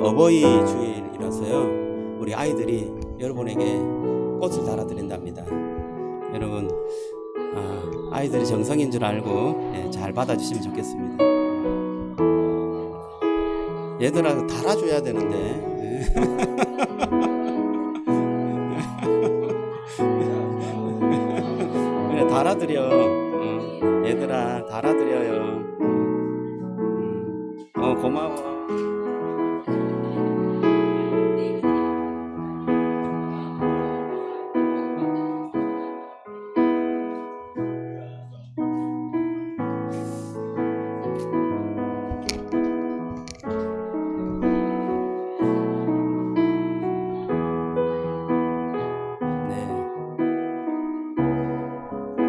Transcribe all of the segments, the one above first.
어버이 주일이라서요. 우리 아이들이 여러분에게 꽃을 달아드린답니다. 여러분, 아이들이 정성인 줄 알고 잘 받아주시면 좋겠습니다. 얘들아 달아줘야 되는데. 그래 달아드려. 얘들아 달아드려요. 고마워.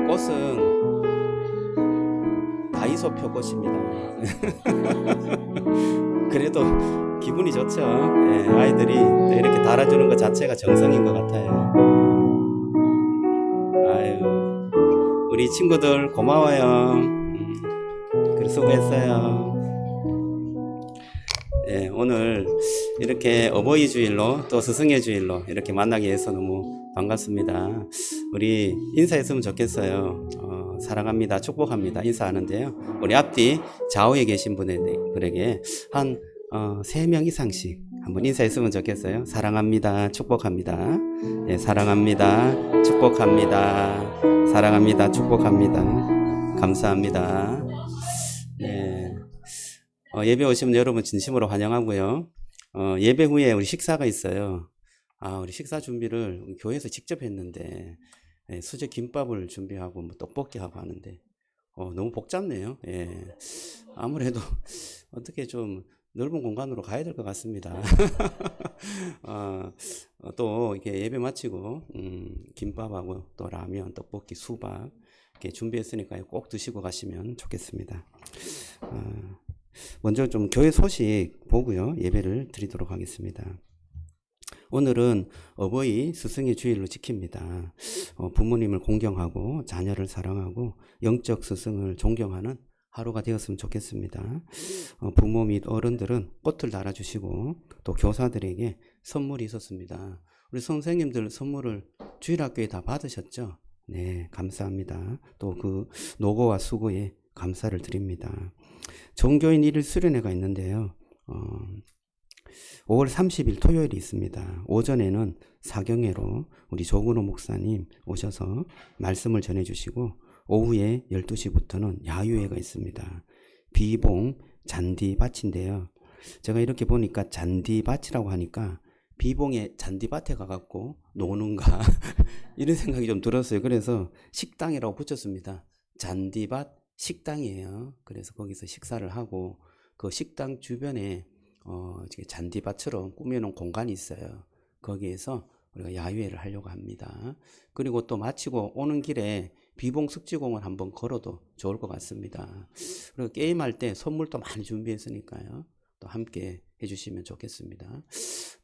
꽃은 다이소 표꽃입니다. 그래도 기분이 좋죠. 아이들이 또 이렇게 달아주는 것 자체가 정성인 것 같아요. 아유, 우리 친구들 고마워요. 그래 수고했어요. 오늘 이렇게 어버이 주일로 또 스승의 주일로 이렇게 만나게 해서 너무 반갑습니다. 우리 인사했으면 좋겠어요. 사랑합니다, 축복합니다 인사하는데요. 우리 앞뒤 좌우에 계신 분에게 한 3명 이상씩 한번 인사했으면 좋겠어요. 사랑합니다, 축복합니다. 사랑합니다, 축복합니다. 사랑합니다, 축복합니다. 감사합니다. 예배 오시면 여러분 진심으로 환영하고요. 예배 후에 우리 식사가 있어요. 우리 식사 준비를 교회에서 직접 했는데 수제 김밥을 준비하고 뭐 떡볶이 하고 하는데 너무 복잡네요. 아무래도 어떻게 좀 넓은 공간으로 가야 될 것 같습니다. 또 이렇게 예배 마치고 김밥하고 또 라면, 떡볶이, 수박 이렇게 준비했으니까요. 꼭 드시고 가시면 좋겠습니다. 먼저 좀 교회 소식 보고요. 예배를 드리도록 하겠습니다. 오늘은 어버이 스승의 주일로 지킵니다. 부모님을 공경하고 자녀를 사랑하고 영적 스승을 존경하는 하루가 되었으면 좋겠습니다. 부모 및 어른들은 꽃을 달아주시고 또 교사들에게 선물이 있었습니다. 우리 선생님들 선물을 주일학교에 다 받으셨죠? 네, 감사합니다. 또 그 노고와 수고에 감사를 드립니다. 종교인 1일 수련회가 있는데요. 5월 30일 토요일이 있습니다. 오전에는 사경회로 우리 조근호 목사님 오셔서 말씀을 전해주시고 오후에 12시부터는 야유회가 있습니다. 비봉 잔디밭인데요. 제가 이렇게 보니까 잔디밭이라고 하니까 비봉에 잔디밭에 가갖고 노는가 이런 생각이 좀 들었어요. 그래서 식당이라고 붙였습니다. 잔디밭 식당이에요. 그래서 거기서 식사를 하고 그 식당 주변에 잔디밭처럼 꾸며놓은 공간이 있어요. 거기에서 우리가 야유회를 하려고 합니다. 그리고 또 마치고 오는 길에 비봉숙지공원 한번 걸어도 좋을 것 같습니다. 그리고 게임할 때 선물도 많이 준비했으니까요. 또 함께 해주시면 좋겠습니다.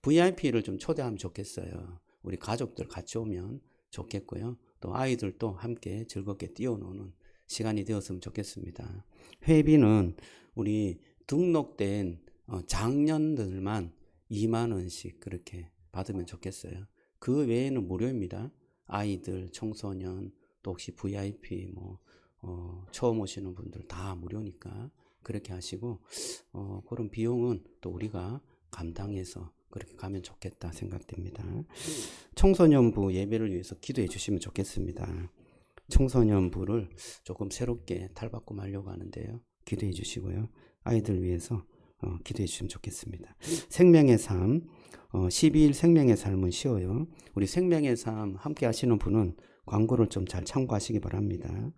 VIP를 좀 초대하면 좋겠어요. 우리 가족들 같이 오면 좋겠고요. 또 아이들도 함께 즐겁게 뛰어노는 시간이 되었으면 좋겠습니다. 회비는 우리 등록된 장년들만 2만 원씩 그렇게 받으면 좋겠어요. 그 외에는 무료입니다. 아이들, 청소년, 또 혹시 VIP 처음 오시는 분들 다 무료니까 그렇게 하시고 그런 비용은 또 우리가 감당해서 그렇게 가면 좋겠다 생각됩니다. 청소년부 예배를 위해서 기도해 주시면 좋겠습니다. 청소년부를 조금 새롭게 탈바꿈하려고 하는데요. 기도해 주시고요. 아이들 위해서 기도해 주시면 좋겠습니다. 생명의 삶, 12일 생명의 삶은 쉬워요. 우리 생명의 삶 함께 하시는 분은 광고를 좀 잘 참고하시기 바랍니다.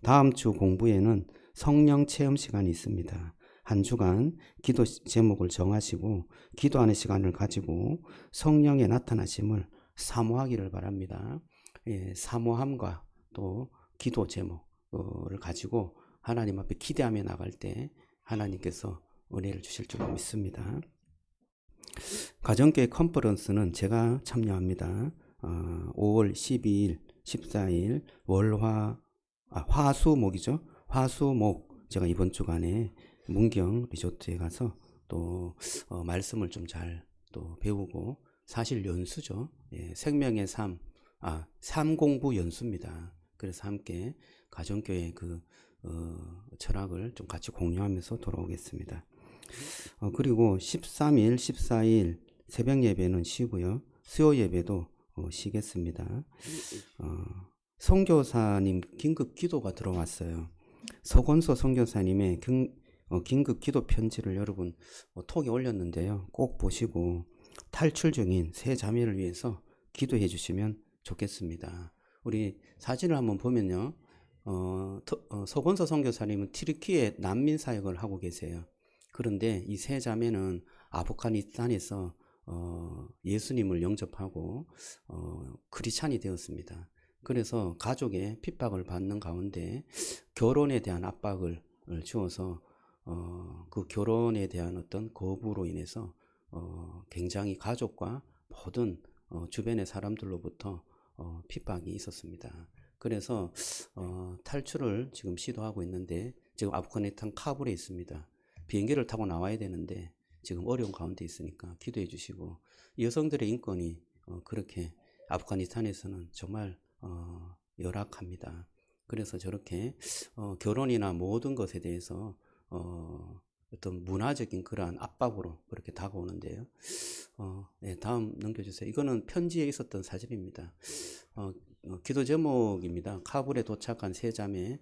다음 주 공부에는 성령 체험 시간이 있습니다. 한 주간 기도 제목을 정하시고 기도하는 시간을 가지고 성령의 나타나심을 사모하기를 바랍니다. 사모함과 또 기도 제목을 가지고 하나님 앞에 기대하며 나갈 때 하나님께서 은혜를 주실 줄 믿습니다. 가정교회 컨퍼런스는 제가 참여합니다. 5월 12일, 14일 화수목이죠. 화수목 제가 이번 주간에 문경 리조트에 가서 또 말씀을 좀 잘 또 배우고 사실 연수죠. 예, 생명의 삶, 삶 공부 연수입니다. 그래서 함께 가정교회 그 철학을 좀 같이 공유하면서 돌아오겠습니다. 그리고 13일, 14일 새벽 예배는 쉬고요. 수요 예배도 쉬겠습니다. 선교사님 긴급 기도가 들어왔어요. 서건서 선교사님의 긴급 기도 편지를 여러분 톡에 올렸는데요. 꼭 보시고 탈출 중인 세 자매를 위해서 기도해 주시면 좋겠습니다. 우리 사진을 한번 보면요. 서건서 선교사님은 튀르키예 난민 사역을 하고 계세요. 그런데 이 세 자매는 아프가니스탄에서 예수님을 영접하고 크리스찬이 되었습니다. 그래서 가족의 핍박을 받는 가운데 결혼에 대한 압박을 주어서 그 결혼에 대한 어떤 거부로 인해서 굉장히 가족과 모든 주변의 사람들로부터 핍박이 있었습니다. 그래서 탈출을 지금 시도하고 있는데 지금 아프가니스탄 카불에 있습니다. 비행기를 타고 나와야 되는데 지금 어려운 가운데 있으니까 기도해 주시고, 여성들의 인권이 그렇게 아프가니스탄에서는 정말 열악합니다. 그래서 저렇게 결혼이나 모든 것에 대해서 어떤 문화적인 그러한 압박으로 그렇게 다가오는데요. 네, 다음 넘겨주세요. 이거는 편지에 있었던 사진입니다. 기도 제목입니다. 카불에 도착한 세 자매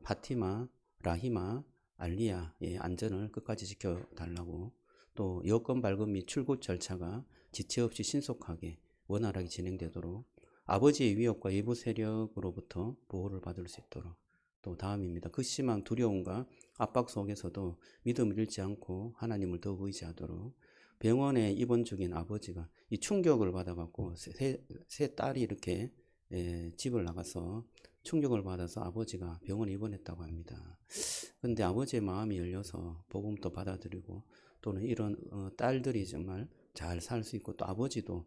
파티마, 라히마, 알리아의 안전을 끝까지 지켜달라고, 또 여권 발급 및 출국 절차가 지체 없이 신속하게 원활하게 진행되도록 아버지의 위협과 외부 세력으로부터 보호를 받을 수 있도록, 또 다음입니다. 그 심한 두려움과 압박 속에서도 믿음을 잃지 않고 하나님을 더욱 의지하도록, 병원에 입원 중인 아버지가 이 충격을 받아갖고 세 딸이 이렇게 집을 나가서 충격을 받아서 아버지가 병원에 입원했다고 합니다. 근데 아버지의 마음이 열려서 복음도 받아들이고, 또는 이런 딸들이 정말 잘 살 수 있고, 또 아버지도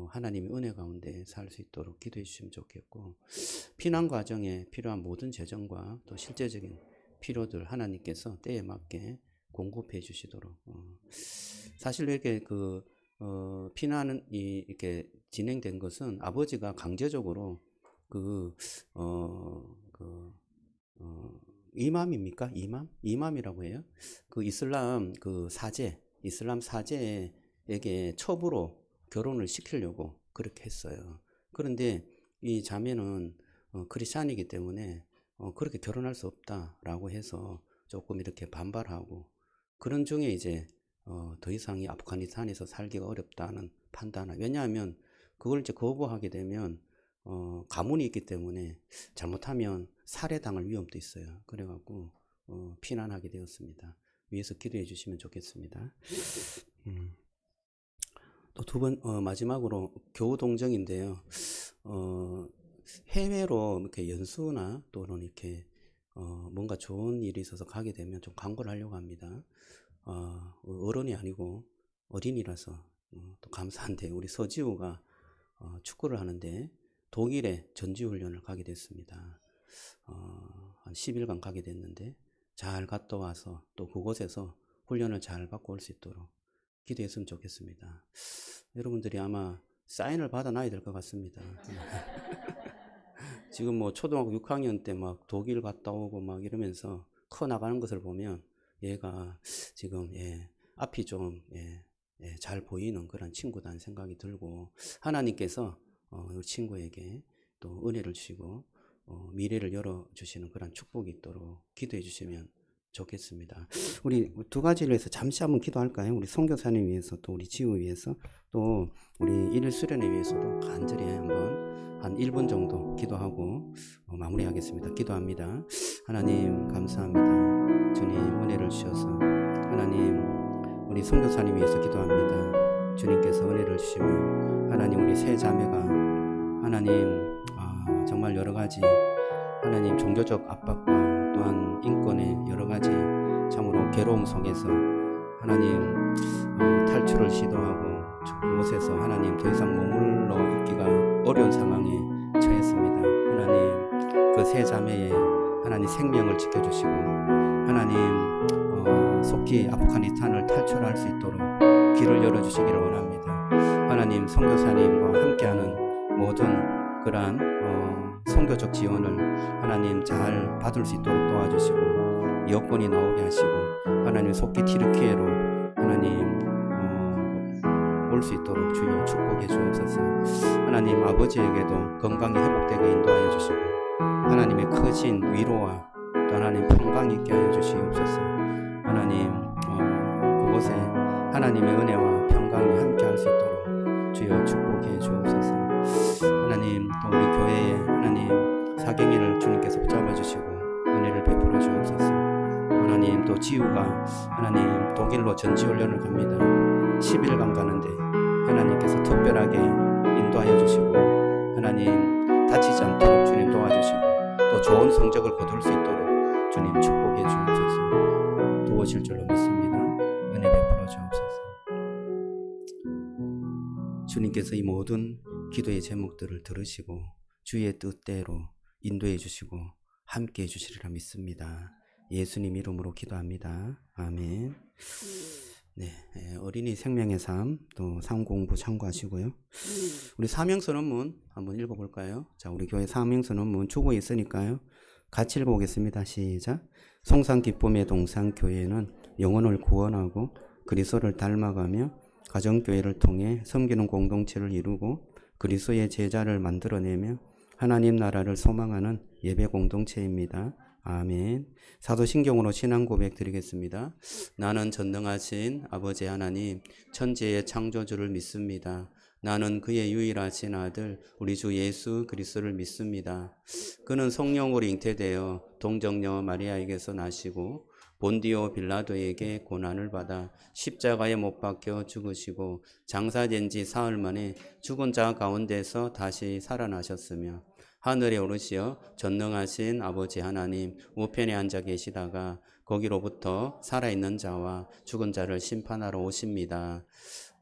하나님의 은혜 가운데 살 수 있도록 기도해 주시면 좋겠고, 피난 과정에 필요한 모든 재정과 또 실제적인 필요들 하나님께서 때에 맞게 공급해 주시도록. 사실 이렇게 피난이 이렇게 진행된 것은 아버지가 강제적으로 이맘입니까? 이맘이라고 해요. 그 이슬람 이슬람 사제에게 첩으로 결혼을 시키려고 그렇게 했어요. 그런데 이 자매는 크리스찬이기 때문에 그렇게 결혼할 수 없다라고 해서 조금 이렇게 반발하고, 그런 중에 이제 더 이상 이 아프가니스탄에서 살기가 어렵다는 판단을, 왜냐하면 그걸 이제 거부하게 되면 가문이 있기 때문에 잘못하면 살해당할 위험도 있어요. 그래갖고 피난하게 되었습니다. 위에서 기도해 주시면 좋겠습니다. 또 마지막으로 교우 동정인데요. 해외로 이렇게 연수나 또는 이렇게 뭔가 좋은 일이 있어서 가게 되면 좀 광고를 하려고 합니다. 어른이 아니고 어린이라서 또 감사한데, 우리 서지우가 축구를 하는데 독일에 전지훈련을 가게 됐습니다. 한 10일간 가게 됐는데 잘 갔다 와서 또 그곳에서 훈련을 잘 받고 올 수 있도록 기도했으면 좋겠습니다. 여러분들이 아마 사인을 받아놔야 될 것 같습니다. 지금 뭐 초등학교 6학년 때 막 독일 갔다 오고 막 이러면서 커 나가는 것을 보면 얘가 지금 앞이 좀 잘 보이는 그런 친구다는 생각이 들고, 하나님께서 이 친구에게 또 은혜를 주시고 미래를 열어주시는 그런 축복이 있도록 기도해 주시면 좋겠습니다. 우리 두 가지를 해서 잠시 한번 기도할까요? 우리 선교사님 위해서, 또 우리 지우 위해서, 또 우리 일일 수련회 위해서도 간절히 한번 한 1분 정도 기도하고 마무리하겠습니다. 기도합니다. 하나님 감사합니다. 주님 은혜를 주셔서, 하나님 우리 선교사님 위해서 기도합니다. 주님께서 은혜를 주시면 하나님 우리 세 자매가 하나님 정말 여러 가지 하나님 종교적 압박과 또한 인권의 여러 가지 참으로 괴로움 속에서 하나님 탈출을 시도하고 그곳에서 하나님 더 이상 머물러 있기가 어려운 상황에 처했습니다. 하나님 그 세 자매의 하나님 생명을 지켜주시고, 하나님 속히 멀티 아프가니스탄을 탈출할 수 있도록 길을 열어주시기를 원합니다. 하나님, 선교사님과 함께하는 모든 그러한 선교적 지원을 하나님 잘 받을 수 있도록 도와주시고 여권이 나오게 하시고 하나님 속기 튀르키예로 하나님 올 수 있도록 주여 축복해 주옵소서. 하나님, 아버지에게도 건강이 회복되게 인도하여 주시고 하나님의 크신 위로와 또 하나님 평강 있게 하여 주시옵소서. 하나님, 그곳에 하나님의 은혜와 평강이 함께 할 수 있도록 주여 축복해 주옵소서. 하나님, 또 우리 교회에 하나님 사경이를 주님께서 붙잡아 주시고 은혜를 베풀어 주옵소서. 하나님, 또 지우가 하나님 독일로 전지훈련을 갑니다. 10일간 가는데 하나님께서 특별하게 인도하여 주시고 하나님 다치지 않도록 주님 도와주시고 또 좋은 성적을 거둘 수 있도록 주님 축복해 주옵소서. 도우실 줄로 믿습니다. 은혜 베풀어 주옵소서. 주님께서 이 모든 기도의 제목들을 들으시고 주의 뜻대로 인도해 주시고 함께 해 주시리라 믿습니다. 예수님 이름으로 기도합니다. 아멘. 네, 어린이 생명의 삶, 또 삶 공부 참고하시고요. 우리 사명선언문 한번 읽어볼까요? 자, 우리 교회 사명선언문 주고 있으니까요. 같이 읽어보겠습니다. 시작. 성상 기쁨의 동상 교회는 영혼을 구원하고 그리스도를 닮아가며 가정교회를 통해 섬기는 공동체를 이루고 그리스도의 제자를 만들어내며 하나님 나라를 소망하는 예배 공동체입니다. 아멘. 사도신경으로 신앙 고백 드리겠습니다. 나는 전능하신 아버지 하나님 천지의 창조주를 믿습니다. 나는 그의 유일하신 아들 우리 주 예수 그리스도를 믿습니다. 그는 성령으로 잉태되어 동정녀 마리아에게서 나시고 본디오 빌라도에게 고난을 받아 십자가에 못 박혀 죽으시고 장사된 지 사흘 만에 죽은 자 가운데서 다시 살아나셨으며 하늘에 오르시어 전능하신 아버지 하나님 우편에 앉아 계시다가 거기로부터 살아있는 자와 죽은 자를 심판하러 오십니다.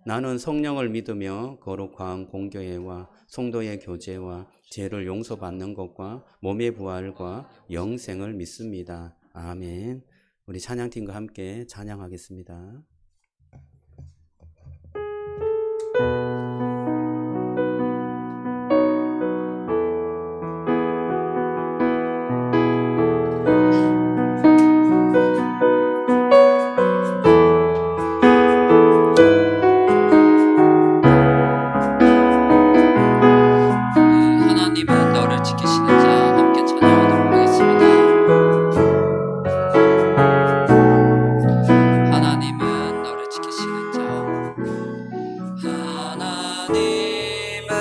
나는 성령을 믿으며 거룩한 공교회와 성도의 교제와 죄를 용서받는 것과 몸의 부활과 영생을 믿습니다. 아멘. 우리 찬양팀과 함께 찬양하겠습니다. 하나님은 너를 지키시는 자 함께 찬양하도록 하겠습니다. 하나님은 너를 지키시는 자 하나님은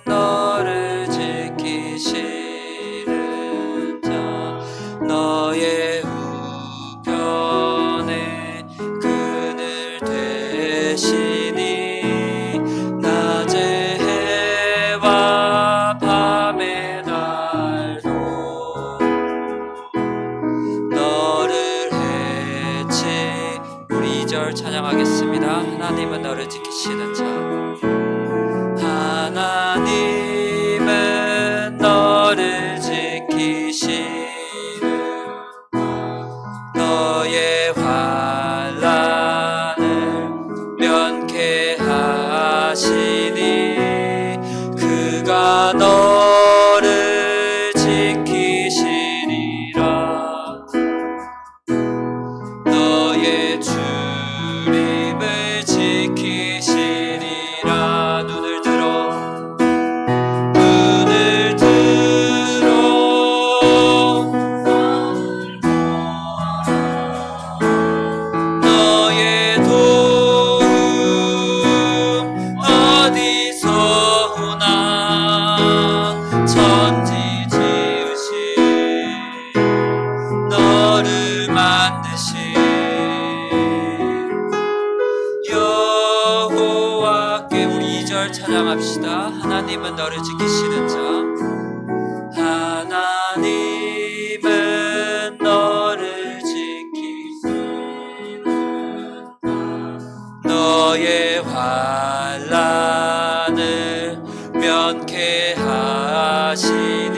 너를 지키시는 자 너의 우편에 그늘 되시니 낮에 해와 밤의 달도 너를 해치 우리 2절 찬양하겠습니다. 하나님은 너를 지키시는 자 하나님은 너를 지키시는 너의 환난을 면케 하시니 그가 너를 지키시리라. 너의 출입을 지키시리라. 눈을 들어 너의 도움 어디서 오나 천지 지으신 너를 만드신 여호와께 우리 2절 찬양합시다. 하나님은 너를 지키시는 자 하나님은 너를 지키시는 너의 환난을 면케 하시니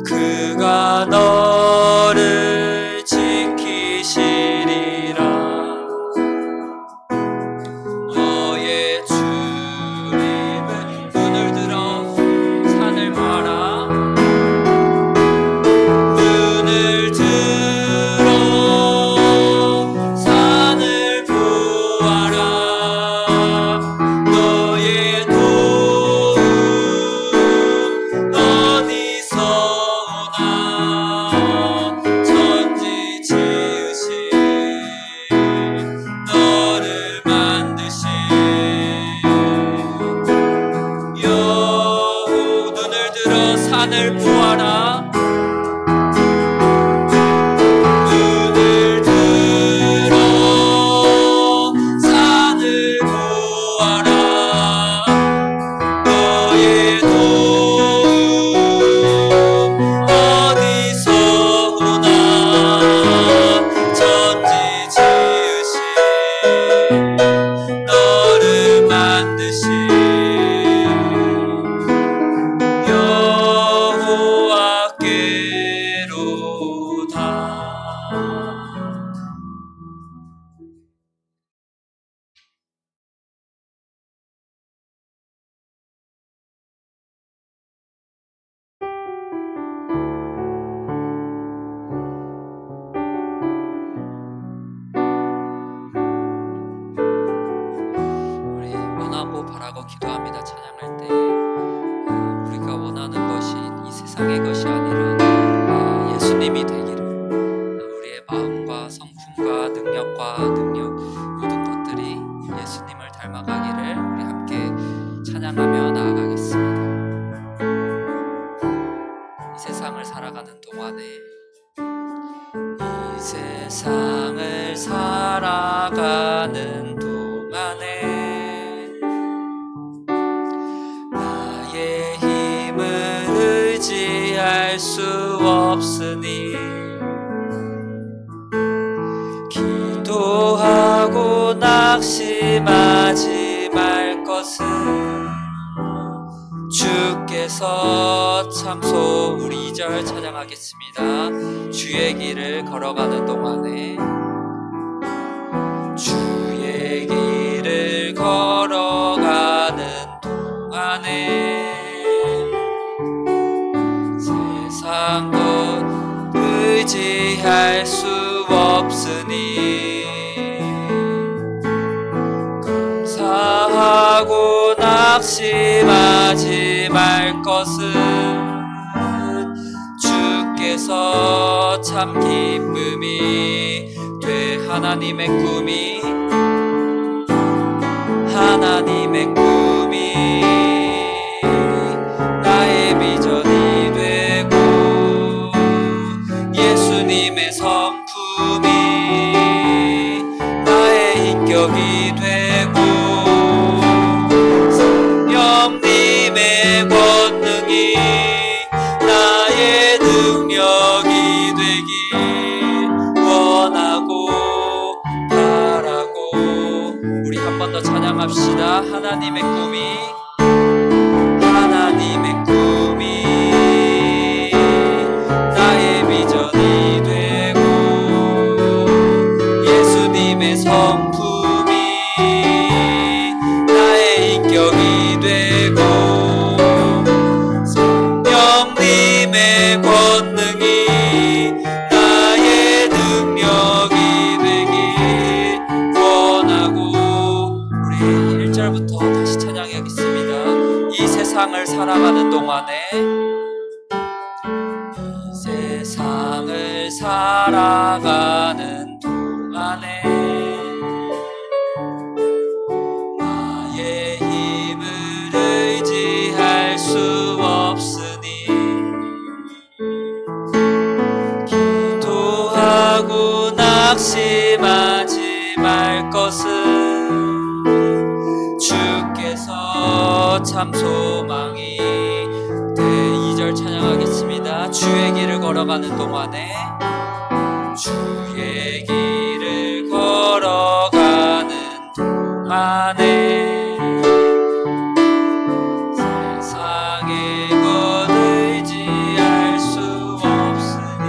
그가 너를 지키시리 우리 원하고 바라고 기도합니다. 찬양할 때 우리가 원하는 것이 이 세상의 것이 아니라 예수님이 되기를, 우리의 마음과 성품과 능력과 능력 모든 것들이 예수님을 닮아가기를 우리 함께 찬양하며 나아가겠습니다. 이 세상을 살아가는 동안에, 이 세상을 살아가는 동안에 나의 힘을 의지할 수 없으니 기도하고 낙심하지 말 것은 주께서 참소. 우리 2절 찬양하겠습니다. 주의 길을 걸어가는 동안에, 주의 길을 걸어가는 동안에 세상 것 의지할 수 없으니 감사하고 낙심하지 말 것은 주께서 참 기쁨이 돼. 하나님의 꿈이, 하나님의 꿈이 나의 비전이 되고 예수님의 성품이 나의 인격이 되고 성령님의 권능이 나의 능력이 되길 원하고 바라고. 우리 한 번 더 찬양합시다. 하나님의 꿈이, 하나님의 꿈이 나의 비전이 되고 예수님의 성품이 나의 인격이 되고 성령님의 권능이 나의 능력이 되길 원하고. 우리 1절부터 다시 찬양하겠습니다. 이 세상을 살아가는 동안에, 이 세상을 살아가는 동안에 나의 힘을 의지할 수 없으니 기도하고 낙심하지 말 것은 주께서 참 소망이 돼. 2절 찬양하겠습니다. 주의 길을 걸어가는 동안에, 주의 길을 걸어가는 동안에 세상의 것 의지할 수 없으니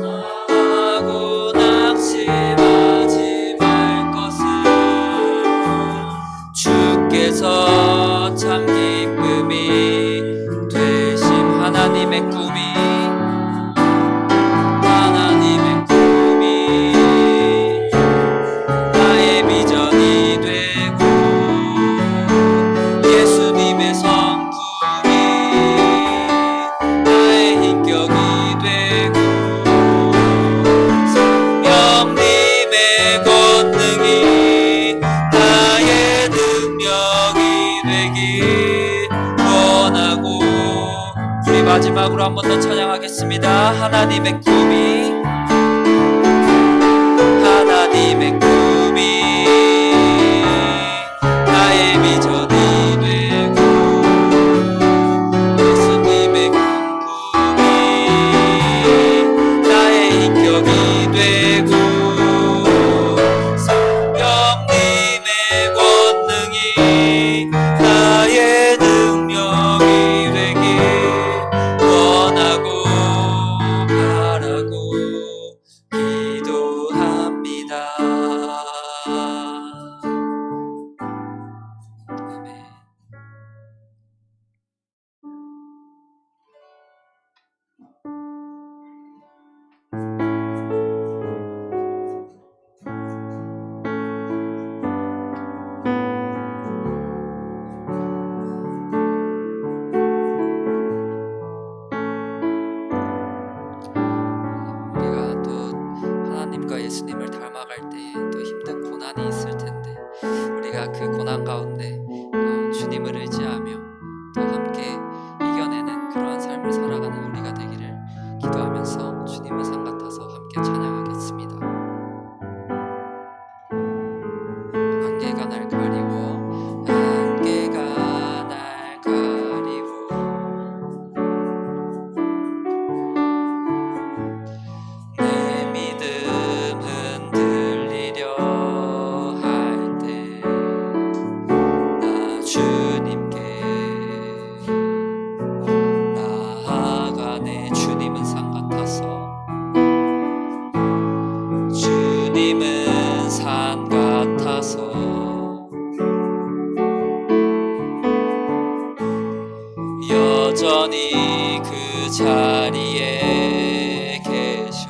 하고 낙심하지 말 것은 주께서 참 기쁨이 되심. 하나님의 꿈이, 하나님의 꿈이 나의 비전이 되고 예수님의 성품이 나의 인격이 되고 성령님의 권능이 나의 능력이 되길 원하고. 우리 마지막으로 한 번 더 찬양하겠습니다. 하나님의 꿈이, 하나님의 꿈이 나의 비전이 되고 예수님의 꿈이 나의 인격이 되고 성령님의 권능이 나의 능력이 되길 원하고. 예수님을 닮아갈 때 또 힘든 고난이 있을 텐데 우리가 그 고난 가운데 주님을 의지하며 또 함께 이겨내는 그러한 삶을 살아가는 우리가 되기를 기도하면서 주님의 상 같아서 함께 찬양하겠습니다. 안개가 날 가리워 안개가 날 가리워 내 믿음 흔들리려 할 때 나 주님께 나아가네. 주님은 상 같아서 주님은 산 같아서 여전히 그 자리에 계셔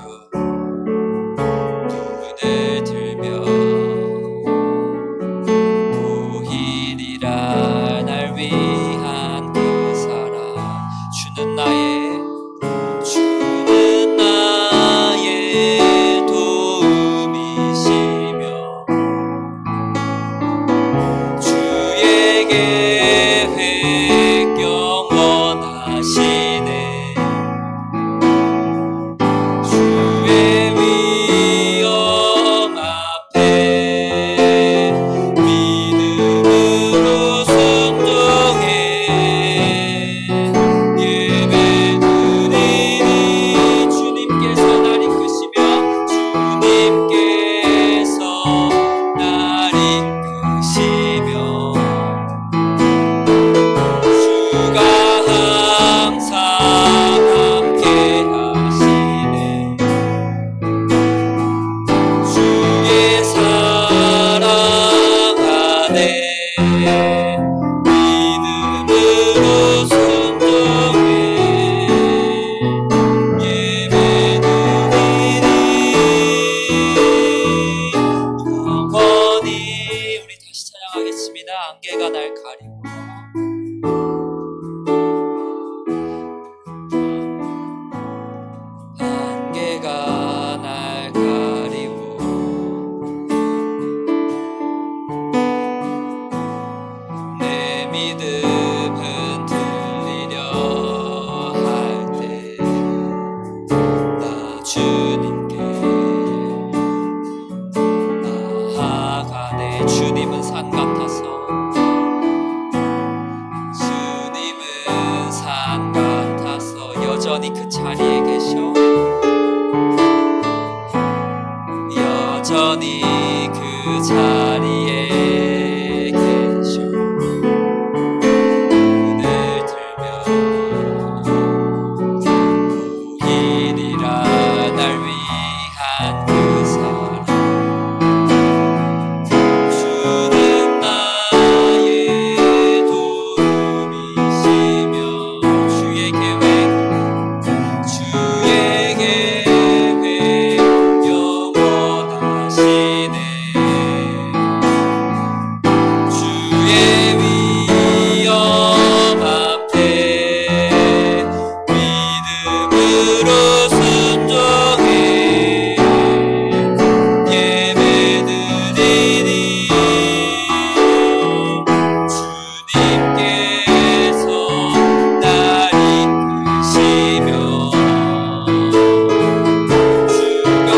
문을 들며 보이리라 날 위한 그 사랑 주는 나의 도움이시며 주의 계획 영원하시네. 주의 위엄 앞에 믿음으로 순종해 예배드리니 주님께서 날 이끄시며 주님께서 날 이끄시며 주가 항상 함께 하시네. 주의 사랑 안에 믿음으로 순종해 예배드리니 영원히. 우리 다시 찬양하겠습니다. 안개가 날 가리고 안개가 날 가리고 내 믿음 흔들리려 할 때 나 주님께 나아가네. 주님은 산 같아서 주님은 산 같아서 여전히 그 자리에 계셔 여전히 그 자리에 계셔 문을 들며 보이리라 날 위한 그 사랑 주는 나의 도움이시며 주의 계획 영원하시네. 주의 위엄 앞에 믿음으로 순종해 예배드리니 주님께서 날 이끄시며 주가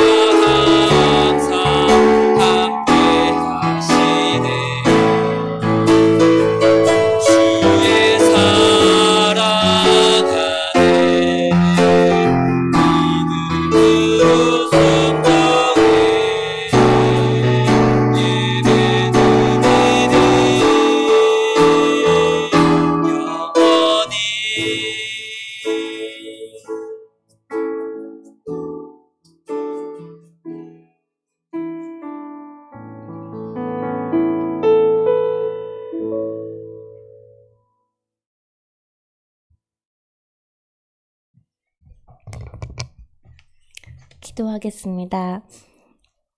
항상 함께 하시네. 주의 사랑 안에 믿음으로 순종해 예배드리니 영원히. 기도하겠습니다.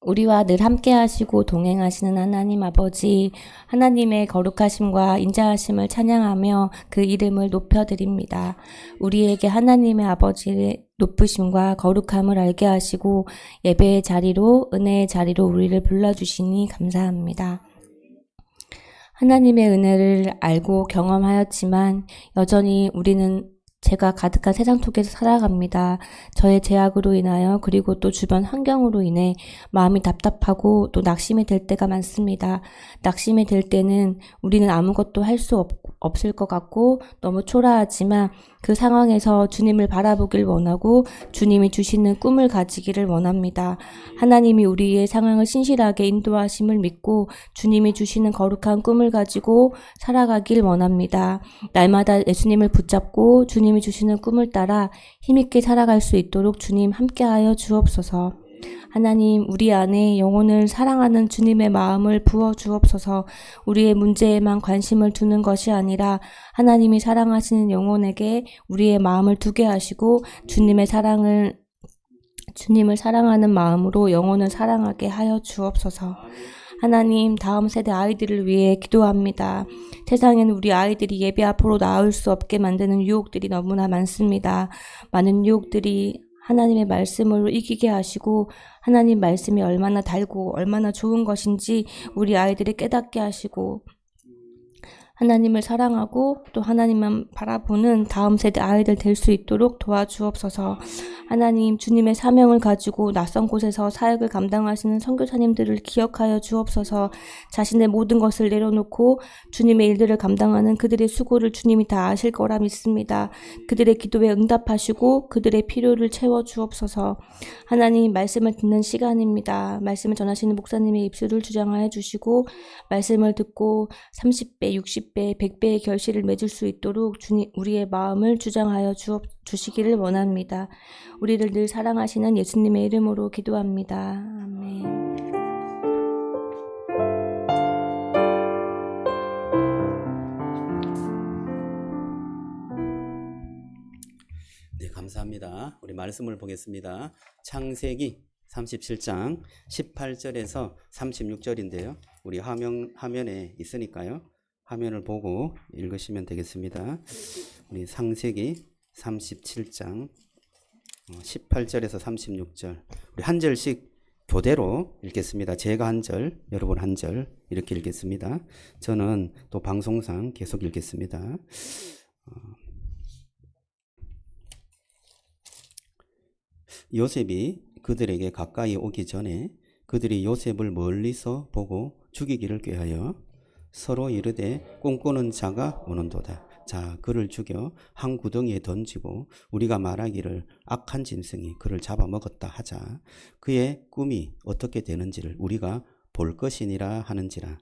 우리와 늘 함께 하시고 동행하시는 하나님 아버지, 하나님의 거룩하심과 인자하심을 찬양하며 그 이름을 높여드립니다. 우리에게 하나님의 아버지의 높으심과 거룩함을 알게 하시고 예배의 자리로 은혜의 자리로 우리를 불러주시니 감사합니다. 하나님의 은혜를 알고 경험하였지만 여전히 우리는 죄가 가득한 세상 속에서 살아갑니다. 저의 죄악으로 인하여 그리고 또 주변 환경으로 인해 마음이 답답하고 또 낙심이 될 때가 많습니다. 낙심이 될 때는 우리는 아무것도 할 수 없을 것 같고 너무 초라하지만 그 상황에서 주님을 바라보길 원하고 주님이 주시는 꿈을 가지기를 원합니다. 하나님이 우리의 상황을 신실하게 인도하심을 믿고 주님이 주시는 거룩한 꿈을 가지고 살아가길 원합니다. 날마다 예수님을 붙잡고 주님이 주시는 꿈을 따라 힘있게 살아갈 수 있도록 주님 함께하여 주옵소서. 하나님, 우리 안에 영혼을 사랑하는 주님의 마음을 부어 주옵소서. 우리의 문제에만 관심을 두는 것이 아니라 하나님이 사랑하시는 영혼에게 우리의 마음을 두게 하시고 주님을 사랑하는 마음으로 영혼을 사랑하게 하여 주옵소서. 하나님, 다음 세대 아이들을 위해 기도합니다. 세상에는 우리 아이들이 예배 앞으로 나올 수 없게 만드는 유혹들이 너무나 많습니다. 많은 유혹들이 하나님의 말씀으로 이기게 하시고 하나님 말씀이 얼마나 달고 얼마나 좋은 것인지 우리 아이들이 깨닫게 하시고 하나님을 사랑하고 또 하나님만 바라보는 다음 세대 아이들 될 수 있도록 도와주옵소서. 하나님, 주님의 사명을 가지고 낯선 곳에서 사역을 감당하시는 선교사님들을 기억하여 주옵소서. 자신의 모든 것을 내려놓고 주님의 일들을 감당하는 그들의 수고를 주님이 다 아실 거라 믿습니다. 그들의 기도에 응답하시고 그들의 필요를 채워 주옵소서. 하나님, 말씀을 듣는 시간입니다. 말씀을 전하시는 목사님의 입술을 주장하여 주시고 말씀을 듣고 30배, 60배, 100배의 결실을 맺을 수 있도록 주님, 우리의 마음을 주장하여 주시기를 원합니다. 우리를 늘 사랑하시는 예수님의 이름으로 기도합니다. 아멘. 네, 감사합니다. 우리 말씀을 보겠습니다. 창세기 37장 18절에서 36절인데요. 우리 화면에 있으니까요. 화면을 보고 읽으시면 되겠습니다. 우리 창세기 37장 18절에서 36절 우리 한 절씩 교대로 읽겠습니다. 제가 한 절, 여러분 한 절 이렇게 읽겠습니다. 저는 또 방송상 계속 읽겠습니다. 요셉이 그들에게 가까이 오기 전에 그들이 요셉을 멀리서 보고 죽이기를 꾀하여 서로 이르되 꿈꾸는 자가 오는도다. 자, 그를 죽여 한 구덩이에 던지고 우리가 말하기를 악한 짐승이 그를 잡아먹었다 하자. 그의 꿈이 어떻게 되는지를 우리가 볼 것이니라 하는지라.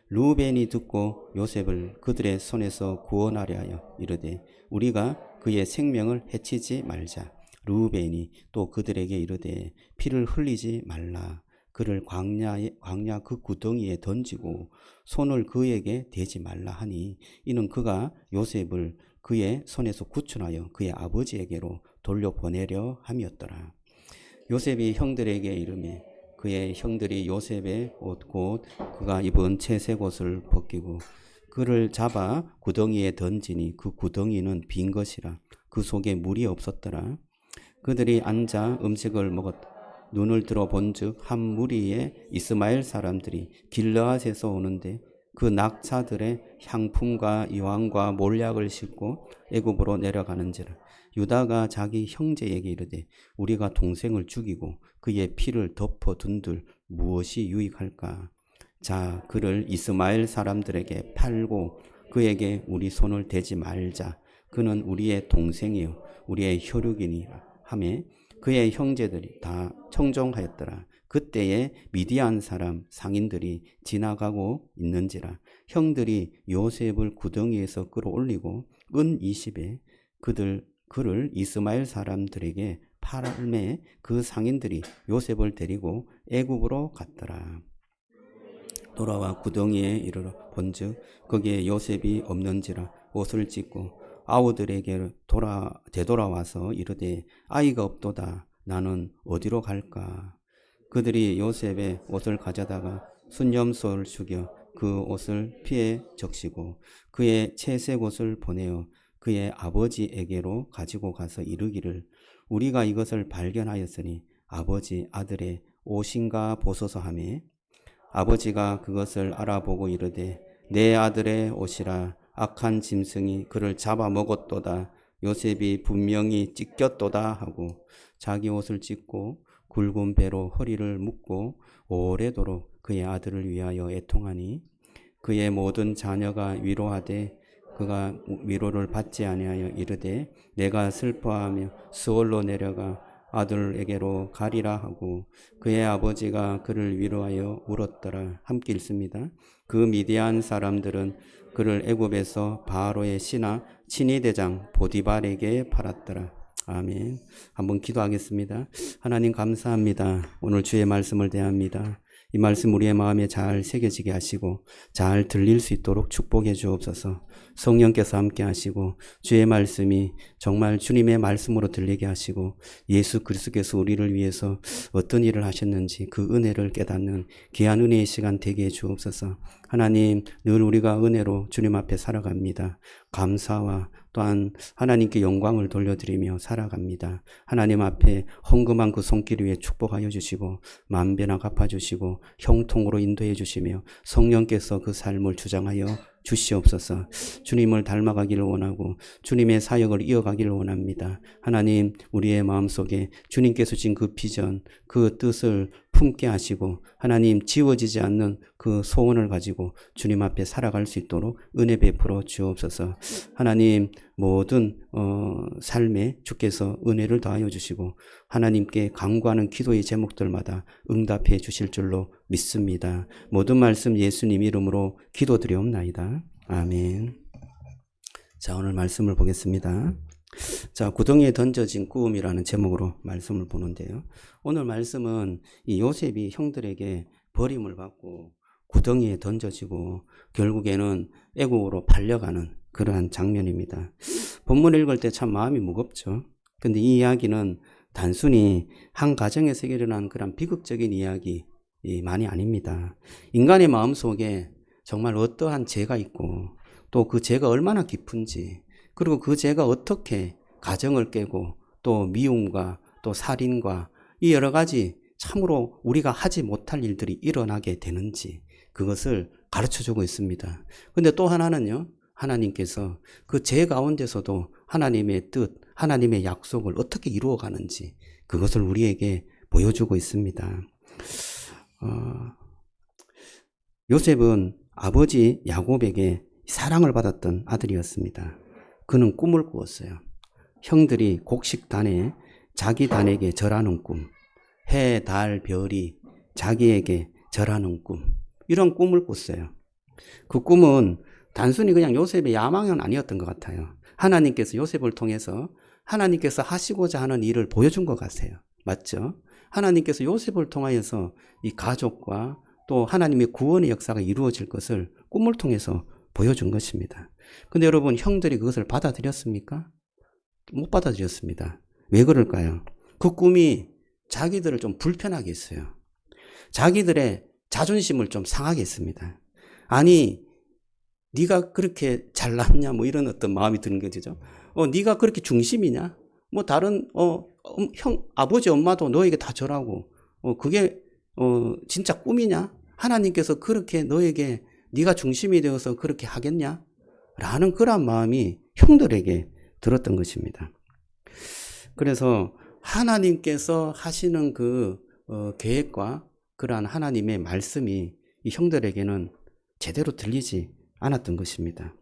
루벤이 듣고 요셉을 그들의 손에서 구원하려 하여 이르되 우리가 그의 생명을 해치지 말자. 루벤이 또 그들에게 이르되 피를 흘리지 말라. 그를 광야 그 구덩이에 던지고 손을 그에게 대지 말라 하니 이는 그가 요셉을 그의 손에서 구출하여 그의 아버지에게로 돌려보내려 함이었더라. 요셉이 형들에게 이르매 그의 형들이 요셉의 옷 곧 그가 입은 채색 옷을 벗기고 그를 잡아 구덩이에 던지니 그 구덩이는 빈 것이라 그 속에 물이 없었더라. 그들이 앉아 음식을 먹었다. 눈을 들어 본즉 한 무리의 이스마엘 사람들이 길르앗에서 오는데 그 낙타들의 향품과 이왕과 몰약을 싣고 애굽으로 내려가는지라. 유다가 자기 형제에게 이르되 우리가 동생을 죽이고 그의 피를 덮어둔들 무엇이 유익할까? 자, 그를 이스마엘 사람들에게 팔고 그에게 우리 손을 대지 말자. 그는 우리의 동생이요 우리의 혈육이니라 하매 그의 형제들이 다 청종하였더라. 그때에 미디안 사람 상인들이 지나가고 있는지라. 형들이 요셉을 구덩이에서 끌어올리고 은 20에 그를 이스마엘 사람들에게 팔매 그 상인들이 요셉을 데리고 애굽으로 갔더라. 돌아와 구덩이에 이르러 본즉 거기에 요셉이 없는지라. 옷을 찢고 아우들에게 되돌아와서 이르되 아이가 없도다. 나는 어디로 갈까? 그들이 요셉의 옷을 가져다가 순념소를 죽여 그 옷을 피에 적시고 그의 채색 옷을 보내어 그의 아버지에게로 가지고 가서 이르기를 우리가 이것을 발견하였으니 아버지 아들의 옷인가 보소서 하매 아버지가 그것을 알아보고 이르되 내 아들의 옷이라 악한 짐승이 그를 잡아먹었도다. 요셉이 분명히 찢겼도다 하고 자기 옷을 찢고 굵은 배로 허리를 묶고 오래도록 그의 아들을 위하여 애통하니 그의 모든 자녀가 위로하되 그가 위로를 받지 아니하여 이르되 내가 슬퍼하며 스올로 내려가 아들에게로 가리라 하고 그의 아버지가 그를 위로하여 울었더라. 함께 읽습니다. 그 미디안 사람들은 그를 애굽에서 바로의 신하 친위대장 보디발에게 팔았더라. 아멘. 한번 기도하겠습니다. 하나님 감사합니다. 오늘 주의 말씀을 대합니다. 이 말씀 우리의 마음에 잘 새겨지게 하시고 잘 들릴 수 있도록 축복해 주옵소서. 성령께서 함께 하시고 주의 말씀이 정말 주님의 말씀으로 들리게 하시고 예수 그리스도께서 우리를 위해서 어떤 일을 하셨는지 그 은혜를 깨닫는 귀한 은혜의 시간 되게 해 주옵소서. 하나님 늘 우리가 은혜로 주님 앞에 살아갑니다. 감사와 또한 하나님께 영광을 돌려드리며 살아갑니다. 하나님 앞에 헌금한 그 손길 위에 축복하여 주시고 만배나 갚아주시고 형통으로 인도해 주시며 성령께서 그 삶을 주장하여 주시옵소서. 주님을 닮아가기를 원하고 주님의 사역을 이어가기를 원합니다. 하나님 우리의 마음속에 주님께서 주신 그 비전 그 뜻을 품게 하시고 하나님 지워지지 않는 그 소원을 가지고 주님 앞에 살아갈 수 있도록 은혜 베풀어 주옵소서. 하나님 모든 삶에 주께서 은혜를 더하여 주시고 하나님께 간구하는 기도의 제목들마다 응답해 주실 줄로 믿습니다. 모든 말씀 예수님 이름으로 기도드리옵나이다. 아멘. 자, 오늘 말씀을 보겠습니다. 자, 구덩이에 던져진 꿈이라는 제목으로 말씀을 보는데요. 오늘 말씀은 이 요셉이 형들에게 버림을 받고 구덩이에 던져지고 결국에는 애국으로 팔려가는 그러한 장면입니다. 본문을 읽을 때 참 마음이 무겁죠. 근데 이 이야기는 단순히 한 가정에서 일어난 그런 비극적인 이야기만이 아닙니다. 인간의 마음속에 정말 어떠한 죄가 있고 또 그 죄가 얼마나 깊은지 그리고 그 죄가 어떻게 가정을 깨고 또 미움과 또 살인과 이 여러 가지 참으로 우리가 하지 못할 일들이 일어나게 되는지 그것을 가르쳐주고 있습니다. 근데 또 하나는요. 하나님께서 그 죄 가운데서도 하나님의 뜻, 하나님의 약속을 어떻게 이루어가는지 그것을 우리에게 보여주고 있습니다. 요셉은 아버지 야곱에게 사랑을 받았던 아들이었습니다. 그는 꿈을 꾸었어요. 형들이 곡식단에 자기 단에게 절하는 꿈, 해, 달, 별이 자기에게 절하는 꿈, 이런 꿈을 꿨어요. 그 꿈은 단순히 그냥 요셉의 야망은 아니었던 것 같아요. 하나님께서 요셉을 통해서 하나님께서 하시고자 하는 일을 보여준 것 같아요. 맞죠? 하나님께서 요셉을 통하여서 이 가족과 또 하나님의 구원의 역사가 이루어질 것을 꿈을 통해서 보여준 것입니다. 근데 여러분 형들이 그것을 받아들였습니까? 못 받아들였습니다. 왜 그럴까요? 그 꿈이 자기들을 좀 불편하게 했어요. 자기들의 자존심을 좀 상하게 했습니다. 아니 네가 그렇게 잘났냐 뭐 이런 어떤 마음이 드는 거죠. 네가 그렇게 중심이냐? 뭐 다른 형 아버지 엄마도 너에게 다 절하고 그게 진짜 꿈이냐? 하나님께서 그렇게 너에게 네가 중심이 되어서 그렇게 하겠냐? 라는 그런 마음이 형들에게 들었던 것입니다. 그래서 하나님께서 하시는 그 계획과 그러한 하나님의 말씀이 이 형들에게는 제대로 들리지 않았던 것입니다.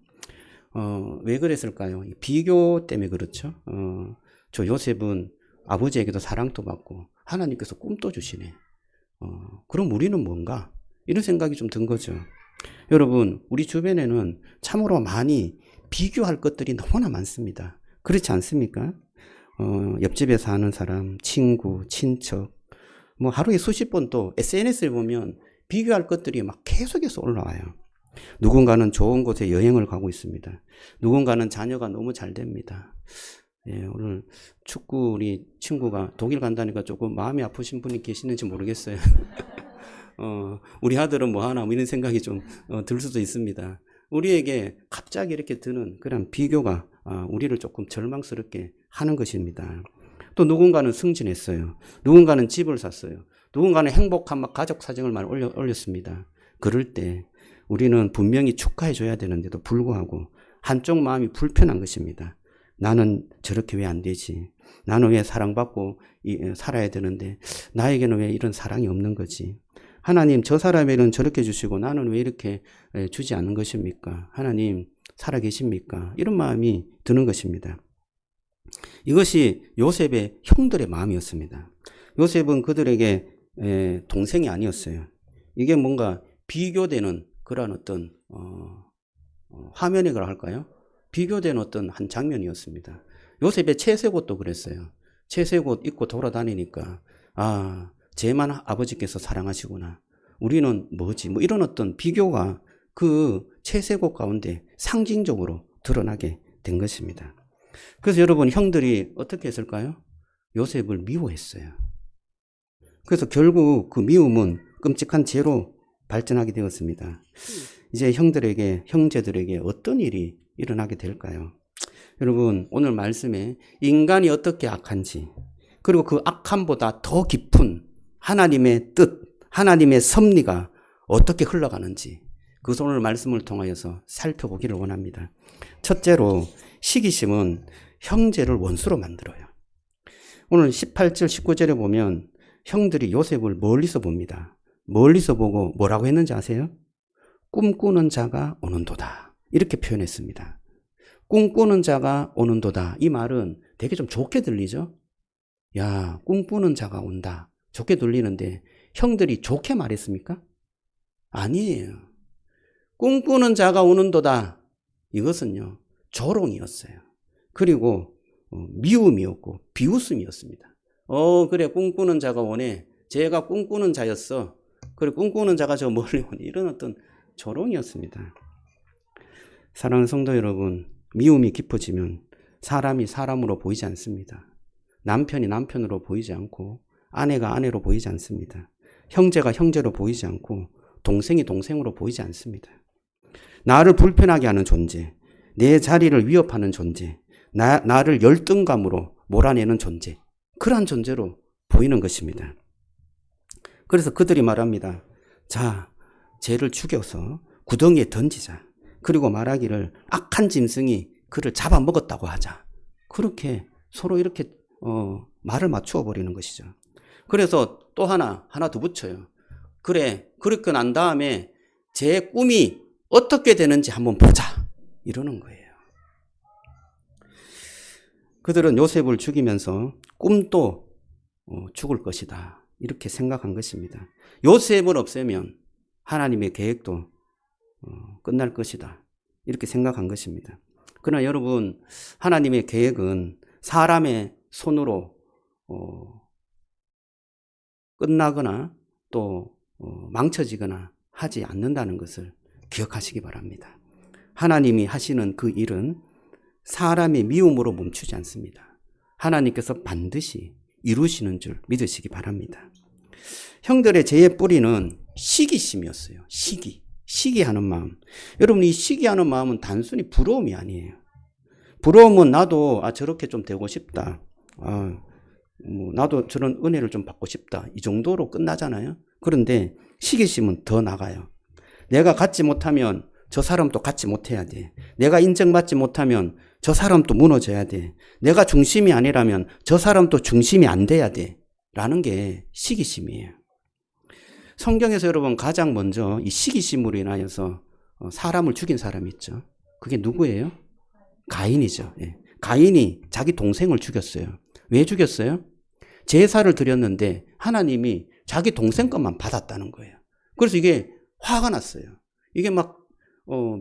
왜 그랬을까요? 비교 때문에 그렇죠. 저 요셉은 아버지에게도 사랑도 받고 하나님께서 꿈도 주시네. 그럼 우리는 뭔가? 이런 생각이 좀 든 거죠. 여러분, 우리 주변에는 참으로 많이 비교할 것들이 너무나 많습니다. 그렇지 않습니까? 옆집에 사는 사람, 친구, 친척, 뭐 하루에 수십 번 또 SNS에 보면 비교할 것들이 막 계속해서 올라와요. 누군가는 좋은 곳에 여행을 가고 있습니다. 누군가는 자녀가 너무 잘 됩니다. 예, 오늘 축구 우리 친구가 독일 간다니까 조금 마음이 아프신 분이 계시는지 모르겠어요. 우리 아들은 뭐 하나 뭐 이런 생각이 좀 들 수도 있습니다. 우리에게 갑자기 이렇게 드는 그런 비교가 우리를 조금 절망스럽게 하는 것입니다. 또 누군가는 승진했어요. 누군가는 집을 샀어요. 누군가는 행복한 막 가족 사정을 많이 올렸습니다. 그럴 때 우리는 분명히 축하해 줘야 되는데도 불구하고 한쪽 마음이 불편한 것입니다. 나는 저렇게 왜 안 되지? 나는 왜 사랑받고 살아야 되는데 나에게는 왜 이런 사랑이 없는 거지? 하나님, 저 사람에는 저렇게 주시고 나는 왜 이렇게 주지 않는 것입니까? 하나님 살아계십니까? 이런 마음이 드는 것입니다. 이것이 요셉의 형들의 마음이었습니다. 요셉은 그들에게 동생이 아니었어요. 이게 뭔가 비교되는 그런 어떤 화면이라고 할까요? 비교된 어떤 한 장면이었습니다. 요셉의 채색옷도 그랬어요. 채색옷 입고 돌아다니니까 쟤만 아버지께서 사랑하시구나. 우리는 뭐지? 뭐 이런 어떤 비교가 그 채색옷 가운데 상징적으로 드러나게 된 것입니다. 그래서 여러분, 형들이 어떻게 했을까요? 요셉을 미워했어요. 그래서 결국 그 미움은 끔찍한 죄로 발전하게 되었습니다. 이제 형제들에게 어떤 일이 일어나게 될까요? 여러분, 오늘 말씀에 인간이 어떻게 악한지, 그리고 그 악함보다 더 깊은 하나님의 뜻, 하나님의 섭리가 어떻게 흘러가는지 그 오늘 말씀을 통하여서 살펴보기를 원합니다. 첫째로, 시기심은 형제를 원수로 만들어요. 오늘 18절 19절에 보면 형들이 요셉을 멀리서 봅니다. 멀리서 보고 뭐라고 했는지 아세요? 꿈꾸는 자가 오는도다, 이렇게 표현했습니다. 꿈꾸는 자가 오는도다. 이 말은 되게 좀 좋게 들리죠? 야, 꿈꾸는 자가 온다. 좋게 들리는데 형들이 좋게 말했습니까? 아니에요. 꿈꾸는 자가 오는도다. 이것은요, 조롱이었어요. 그리고 미움이었고 비웃음이었습니다. 그래, 꿈꾸는 자가 오네. 쟤가 꿈꾸는 자였어. 그래, 꿈꾸는 자가 저 멀리 오네. 이런 어떤 조롱이었습니다. 사랑하는 성도 여러분, 미움이 깊어지면 사람이 사람으로 보이지 않습니다. 남편이 남편으로 보이지 않고 아내가 아내로 보이지 않습니다. 형제가 형제로 보이지 않고 동생이 동생으로 보이지 않습니다. 나를 불편하게 하는 존재, 내 자리를 위협하는 존재, 나를 열등감으로 몰아내는 존재, 그러한 존재로 보이는 것입니다. 그래서 그들이 말합니다. 자, 쟤를 죽여서 구덩이에 던지자. 그리고 말하기를 악한 짐승이 그를 잡아먹었다고 하자. 그렇게 서로 이렇게 말을 맞추어 버리는 것이죠. 그래서 또 하나 더 붙여요. 그래, 그렇게 난 다음에 제 꿈이 어떻게 되는지 한번 보자. 이러는 거예요. 그들은 요셉을 죽이면서 꿈도 죽을 것이다, 이렇게 생각한 것입니다. 요셉을 없애면 하나님의 계획도 끝날 것이다, 이렇게 생각한 것입니다. 그러나 여러분, 하나님의 계획은 사람의 손으로 끝나거나 또 망쳐지거나 하지 않는다는 것을 기억하시기 바랍니다. 하나님이 하시는 그 일은 사람의 미움으로 멈추지 않습니다. 하나님께서 반드시 이루시는 줄 믿으시기 바랍니다. 형들의 죄의 뿌리는 시기심이었어요. 시기하는 마음. 여러분, 이 시기하는 마음은 단순히 부러움이 아니에요. 부러움은 나도 저렇게 좀 되고 싶다. 나도 저런 은혜를 좀 받고 싶다. 이 정도로 끝나잖아요. 그런데 시기심은 더 나가요. 내가 갖지 못하면 저 사람도 갖지 못해야 돼. 내가 인정받지 못하면 저 사람도 무너져야 돼. 내가 중심이 아니라면 저 사람도 중심이 안 돼야 돼. 라는 게 시기심이에요. 성경에서 여러분 가장 먼저 이 시기심으로 인하여서 사람을 죽인 사람이 있죠. 그게 누구예요? 가인이죠. 예. 가인이 자기 동생을 죽였어요. 왜 죽였어요? 제사를 드렸는데 하나님이 자기 동생 것만 받았다는 거예요. 그래서 이게 화가 났어요. 이게 막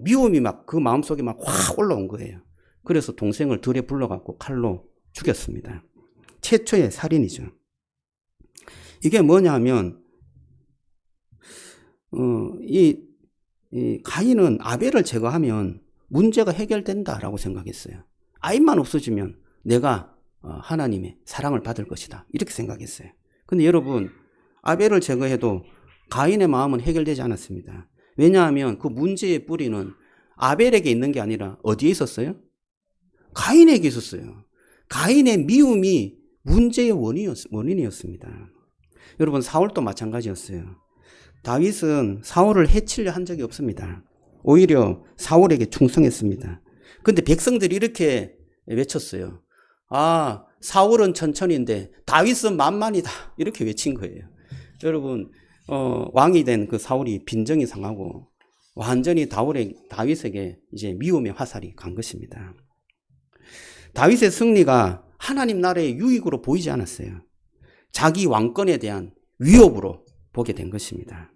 미움이 막 그 마음속에 막 확 올라온 거예요. 그래서 동생을 들에 불러갖고 칼로 죽였습니다. 최초의 살인이죠. 이게 뭐냐 하면 이 가인은 아벨을 제거하면 문제가 해결된다라고 생각했어요. 아인만 없어지면 내가 하나님의 사랑을 받을 것이다, 이렇게 생각했어요. 근데 여러분, 아벨을 제거해도 가인의 마음은 해결되지 않았습니다. 왜냐하면 그 문제의 뿌리는 아벨에게 있는 게 아니라 어디에 있었어요? 가인에게 있었어요. 가인의 미움이 문제의 원인이었습니다. 여러분, 사울도 마찬가지였어요. 다윗은 사울을 해치려 한 적이 없습니다. 오히려 사울에게 충성했습니다. 그런데 백성들이 이렇게 외쳤어요. 아, 사울은 천천히인데 다윗은 만만이다. 이렇게 외친 거예요. 여러분, 왕이 된 그 사울이 빈정이 상하고 완전히 다윗에게 이제 미움의 화살이 간 것입니다. 다윗의 승리가 하나님 나라의 유익으로 보이지 않았어요. 자기 왕권에 대한 위협으로 보게 된 것입니다.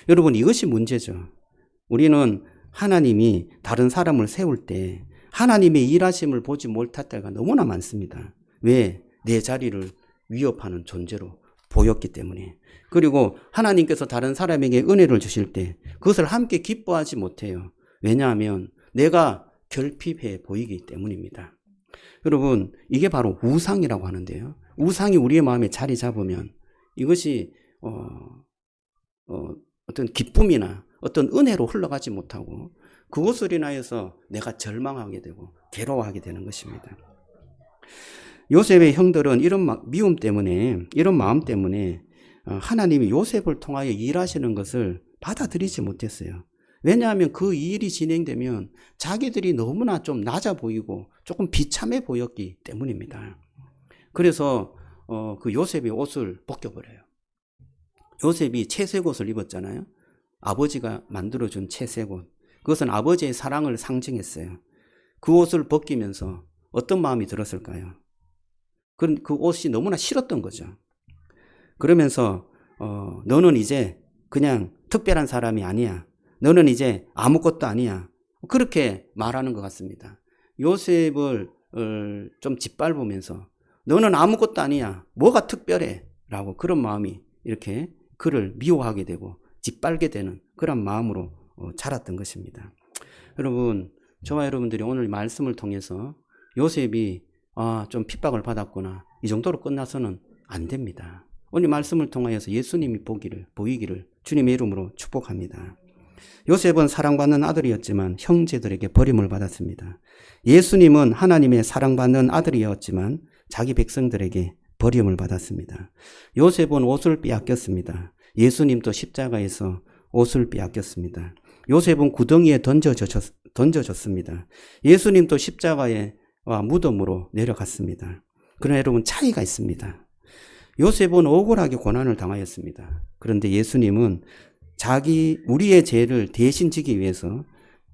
여러분, 이것이 문제죠. 우리는 하나님이 다른 사람을 세울 때 하나님의 일하심을 보지 못할 때가 너무나 많습니다. 왜? 내 자리를 위협하는 존재로 보였기 때문에. 그리고 하나님께서 다른 사람에게 은혜를 주실 때 그것을 함께 기뻐하지 못해요. 왜냐하면 내가 결핍해 보이기 때문입니다. 여러분, 이게 바로 우상이라고 하는데요. 우상이 우리의 마음에 자리 잡으면 이것이 어떤 기쁨이나 어떤 은혜로 흘러가지 못하고 그것으로 인하여서 내가 절망하게 되고 괴로워하게 되는 것입니다. 요셉의 형들은 이런 미움 때문에, 이런 마음 때문에 하나님이 요셉을 통하여 일하시는 것을 받아들이지 못했어요. 왜냐하면 그 일이 진행되면 자기들이 너무나 좀 낮아 보이고 조금 비참해 보였기 때문입니다. 그래서 그 요셉의 옷을 벗겨버려요. 요셉이 채색 옷을 입었잖아요. 아버지가 만들어준 채색 옷. 그것은 아버지의 사랑을 상징했어요. 그 옷을 벗기면서 어떤 마음이 들었을까요? 그 옷이 너무나 싫었던 거죠. 그러면서 너는 이제 그냥 특별한 사람이 아니야. 너는 이제 아무것도 아니야. 그렇게 말하는 것 같습니다. 요셉을 좀 짓밟으면서 너는 아무것도 아니야. 뭐가 특별해? 라고 그런 마음이 이렇게 그를 미워하게 되고 짓밟게 되는 그런 마음으로 자랐던 것입니다. 여러분, 저와 여러분들이 오늘 말씀을 통해서 요셉이 좀 핍박을 받았구나, 이 정도로 끝나서는 안 됩니다. 오늘 말씀을 통하여서 예수님이 보이기를 주님의 이름으로 축복합니다. 요셉은 사랑받는 아들이었지만 형제들에게 버림을 받았습니다. 예수님은 하나님의 사랑받는 아들이었지만 자기 백성들에게 버림을 받았습니다. 요셉은 옷을 빼앗겼습니다. 예수님도 십자가에서 옷을 빼앗겼습니다. 요셉은 구덩이에 던져졌습니다. 예수님도 십자가의 무덤으로 내려갔습니다. 그러나 여러분, 차이가 있습니다. 요셉은 억울하게 고난을 당하였습니다. 그런데 예수님은 우리의 죄를 대신 지기 위해서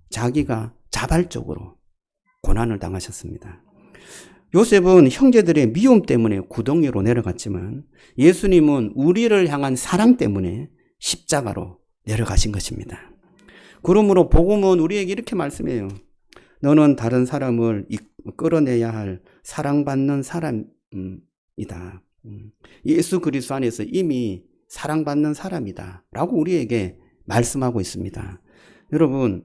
자기가 자발적으로 고난을 당하셨습니다. 요셉은 형제들의 미움 때문에 구덩이로 내려갔지만 예수님은 우리를 향한 사랑 때문에 십자가로 내려가신 것입니다. 그러므로 복음은 우리에게 이렇게 말씀해요. 너는 다른 사람을 끌어내야 할 사랑받는 사람이다. 예수 그리스도 안에서 이미 사랑받는 사람이다 라고 우리에게 말씀하고 있습니다. 여러분,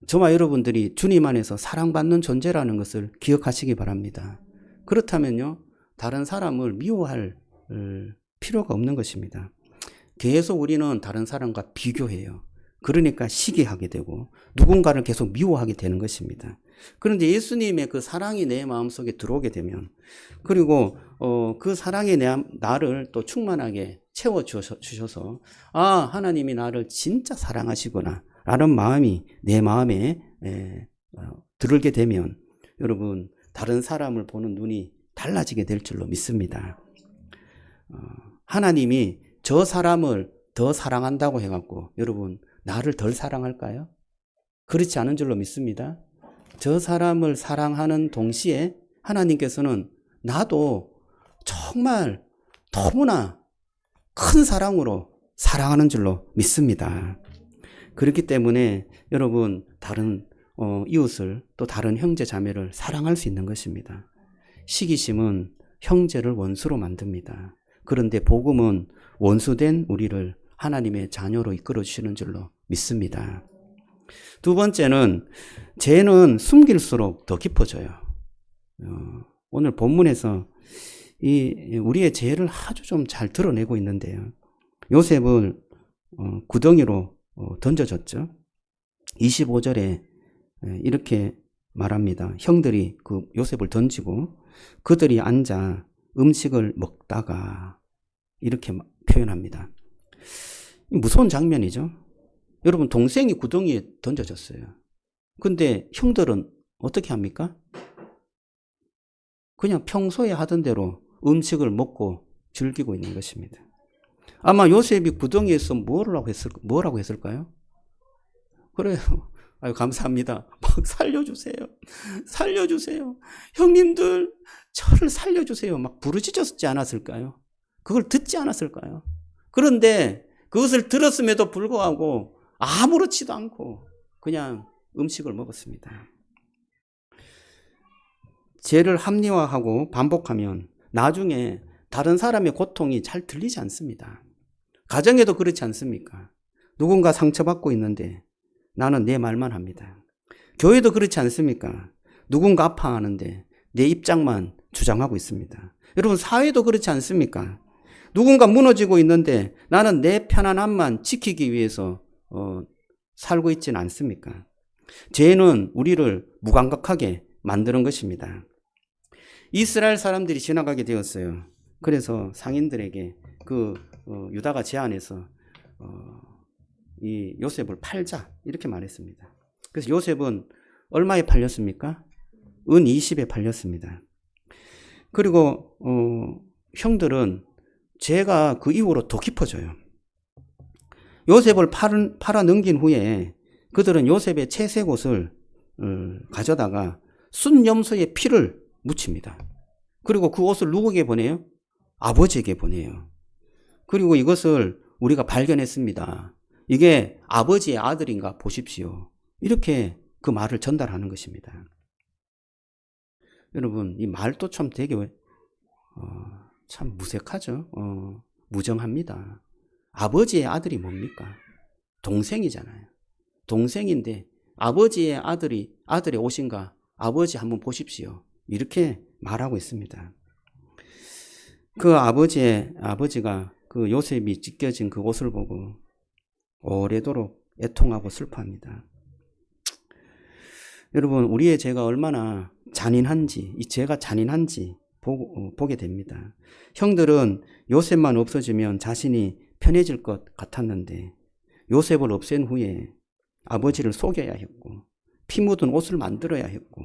저와 여러분들이 주님 안에서 사랑받는 존재라는 것을 기억하시기 바랍니다. 그렇다면요, 다른 사람을 미워할 필요가 없는 것입니다. 계속 우리는 다른 사람과 비교해요. 그러니까 시기하게 되고 누군가를 계속 미워하게 되는 것입니다. 그런데 예수님의 그 사랑이 내 마음속에 들어오게 되면, 그리고 그 사랑이 나를 또 충만하게 채워주셔서 하나님이 나를 진짜 사랑하시구나 라는 마음이 내 마음에 들게 되면 여러분, 다른 사람을 보는 눈이 달라지게 될 줄로 믿습니다. 하나님이 저 사람을 더 사랑한다고 해갖고 여러분, 나를 덜 사랑할까요? 그렇지 않은 줄로 믿습니다. 저 사람을 사랑하는 동시에 하나님께서는 나도 정말 너무나 큰 사랑으로 사랑하는 줄로 믿습니다. 그렇기 때문에 여러분, 다른 이웃을 또 다른 형제 자매를 사랑할 수 있는 것입니다. 시기심은 형제를 원수로 만듭니다. 그런데 복음은 원수된 우리를 하나님의 자녀로 이끌어 주시는 줄로 믿습니다. 두 번째는, 죄는 숨길수록 더 깊어져요. 오늘 본문에서 우리의 죄를 아주 좀 잘 드러내고 있는데요. 요셉을 구덩이로 던져졌죠. 25절에 이렇게 말합니다. 형들이 그 요셉을 던지고 그들이 앉아 음식을 먹다가 이렇게 표현합니다. 무서운 장면이죠. 여러분, 동생이 구덩이에 던져졌어요. 근데 형들은 어떻게 합니까? 그냥 평소에 하던 대로 음식을 먹고 즐기고 있는 것입니다. 아마 요셉이 구덩이에서 뭐라고 했을까요? 그래요. 아유, 감사합니다. 막 살려주세요. 살려주세요. 형님들, 저를 살려주세요. 막 부르짖었지 않았을까요? 그걸 듣지 않았을까요? 그런데 그것을 들었음에도 불구하고 아무렇지도 않고 그냥 음식을 먹었습니다. 죄를 합리화하고 반복하면 나중에 다른 사람의 고통이 잘 들리지 않습니다. 가정에도 그렇지 않습니까? 누군가 상처받고 있는데 나는 내 말만 합니다. 교회도 그렇지 않습니까? 누군가 아파하는데 내 입장만 주장하고 있습니다. 여러분, 사회도 그렇지 않습니까? 누군가 무너지고 있는데 나는 내 편안함만 지키기 위해서 살고 있지는 않습니까? 죄는 우리를 무감각하게 만드는 것입니다. 이스라엘 사람들이 지나가게 되었어요. 그래서 상인들에게 유다가 제안해서 이 요셉을 팔자 이렇게 말했습니다. 그래서 요셉은 얼마에 팔렸습니까? 은 20에 팔렸습니다. 그리고 형들은 죄가 그 이후로 더 깊어져요. 요셉을 팔아 넘긴 후에 그들은 요셉의 채색 옷을 가져다가 순염소의 피를 묻힙니다. 그리고 그 옷을 누구에게 보내요? 아버지에게 보내요. 그리고 이것을 우리가 발견했습니다. 이게 아버지의 아들인가 보십시오. 이렇게 그 말을 전달하는 것입니다. 여러분, 이 말도 참 되게 참 무색하죠. 무정합니다. 아버지의 아들이 뭡니까? 동생이잖아요. 동생인데 아버지의 아들의 옷인가? 아버지 한번 보십시오. 이렇게 말하고 있습니다. 그 아버지가 그 요셉이 찢겨진 그 옷을 보고 오래도록 애통하고 슬퍼합니다. 여러분, 우리의 죄가 얼마나 잔인한지, 이 죄가 잔인한지 보게 됩니다. 형들은 요셉만 없어지면 자신이 편해질 것 같았는데 요셉을 없앤 후에 아버지를 속여야 했고 피 묻은 옷을 만들어야 했고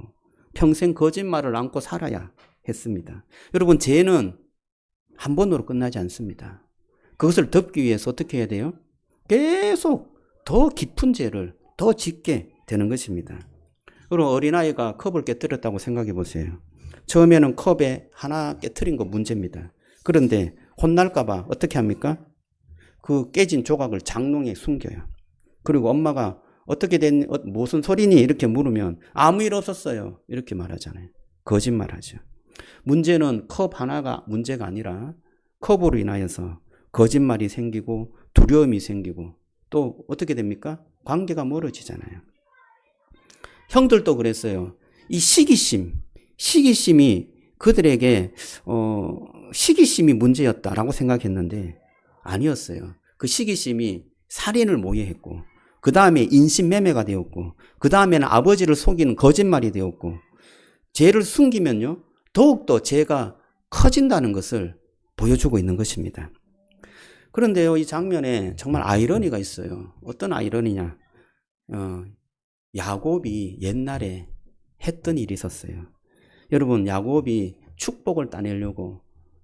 평생 거짓말을 안고 살아야 했습니다. 여러분, 죄는 한 번으로 끝나지 않습니다. 그것을 덮기 위해서 어떻게 해야 돼요? 계속 더 깊은 죄를 더 짓게 되는 것입니다. 그럼 어린아이가 컵을 깨뜨렸다고 생각해 보세요. 처음에는 컵에 하나 깨뜨린 거 문제입니다. 그런데 혼날까봐 어떻게 합니까? 그 깨진 조각을 장롱에 숨겨요. 그리고 엄마가 어떻게 된, 무슨 소리니? 이렇게 물으면 아무 일 없었어요. 이렇게 말하잖아요. 거짓말하죠. 문제는 컵 하나가 문제가 아니라 컵으로 인하여서 거짓말이 생기고 두려움이 생기고 또 어떻게 됩니까? 관계가 멀어지잖아요. 형들도 그랬어요. 이 시기심이 그들에게 시기심이 문제였다라고 생각했는데 아니었어요. 그 시기심이 살인을 모의했고 그 다음에 인신매매가 되었고 그 다음에는 아버지를 속이는 거짓말이 되었고 죄를 숨기면요 더욱더 죄가 커진다는 것을 보여주고 있는 것입니다. 그런데요, 이 장면에 정말 아이러니가 있어요. 어떤 아이러니냐? 야곱이 옛날에 했던 일이 있었어요. 여러분, 야곱이 축복을 따내려고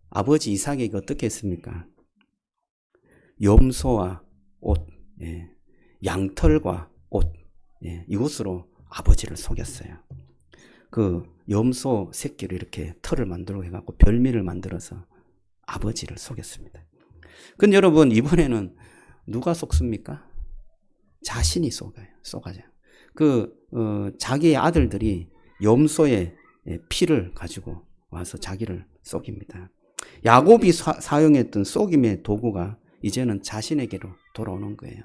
아버지 이삭에게 어떻게 했습니까? 염소와 옷, 양털과 옷, 이것으로 아버지를 속였어요. 그 염소 새끼를 이렇게 털을 만들어 해갖고 별미를 만들어서 아버지를 속였습니다. 근데 여러분, 이번에는 누가 속습니까? 자신이 속아요. 자기의 아들들이 염소의 피를 가지고 와서 자기를 속입니다. 야곱이 사용했던 속임의 도구가 이제는 자신에게로 돌아오는 거예요.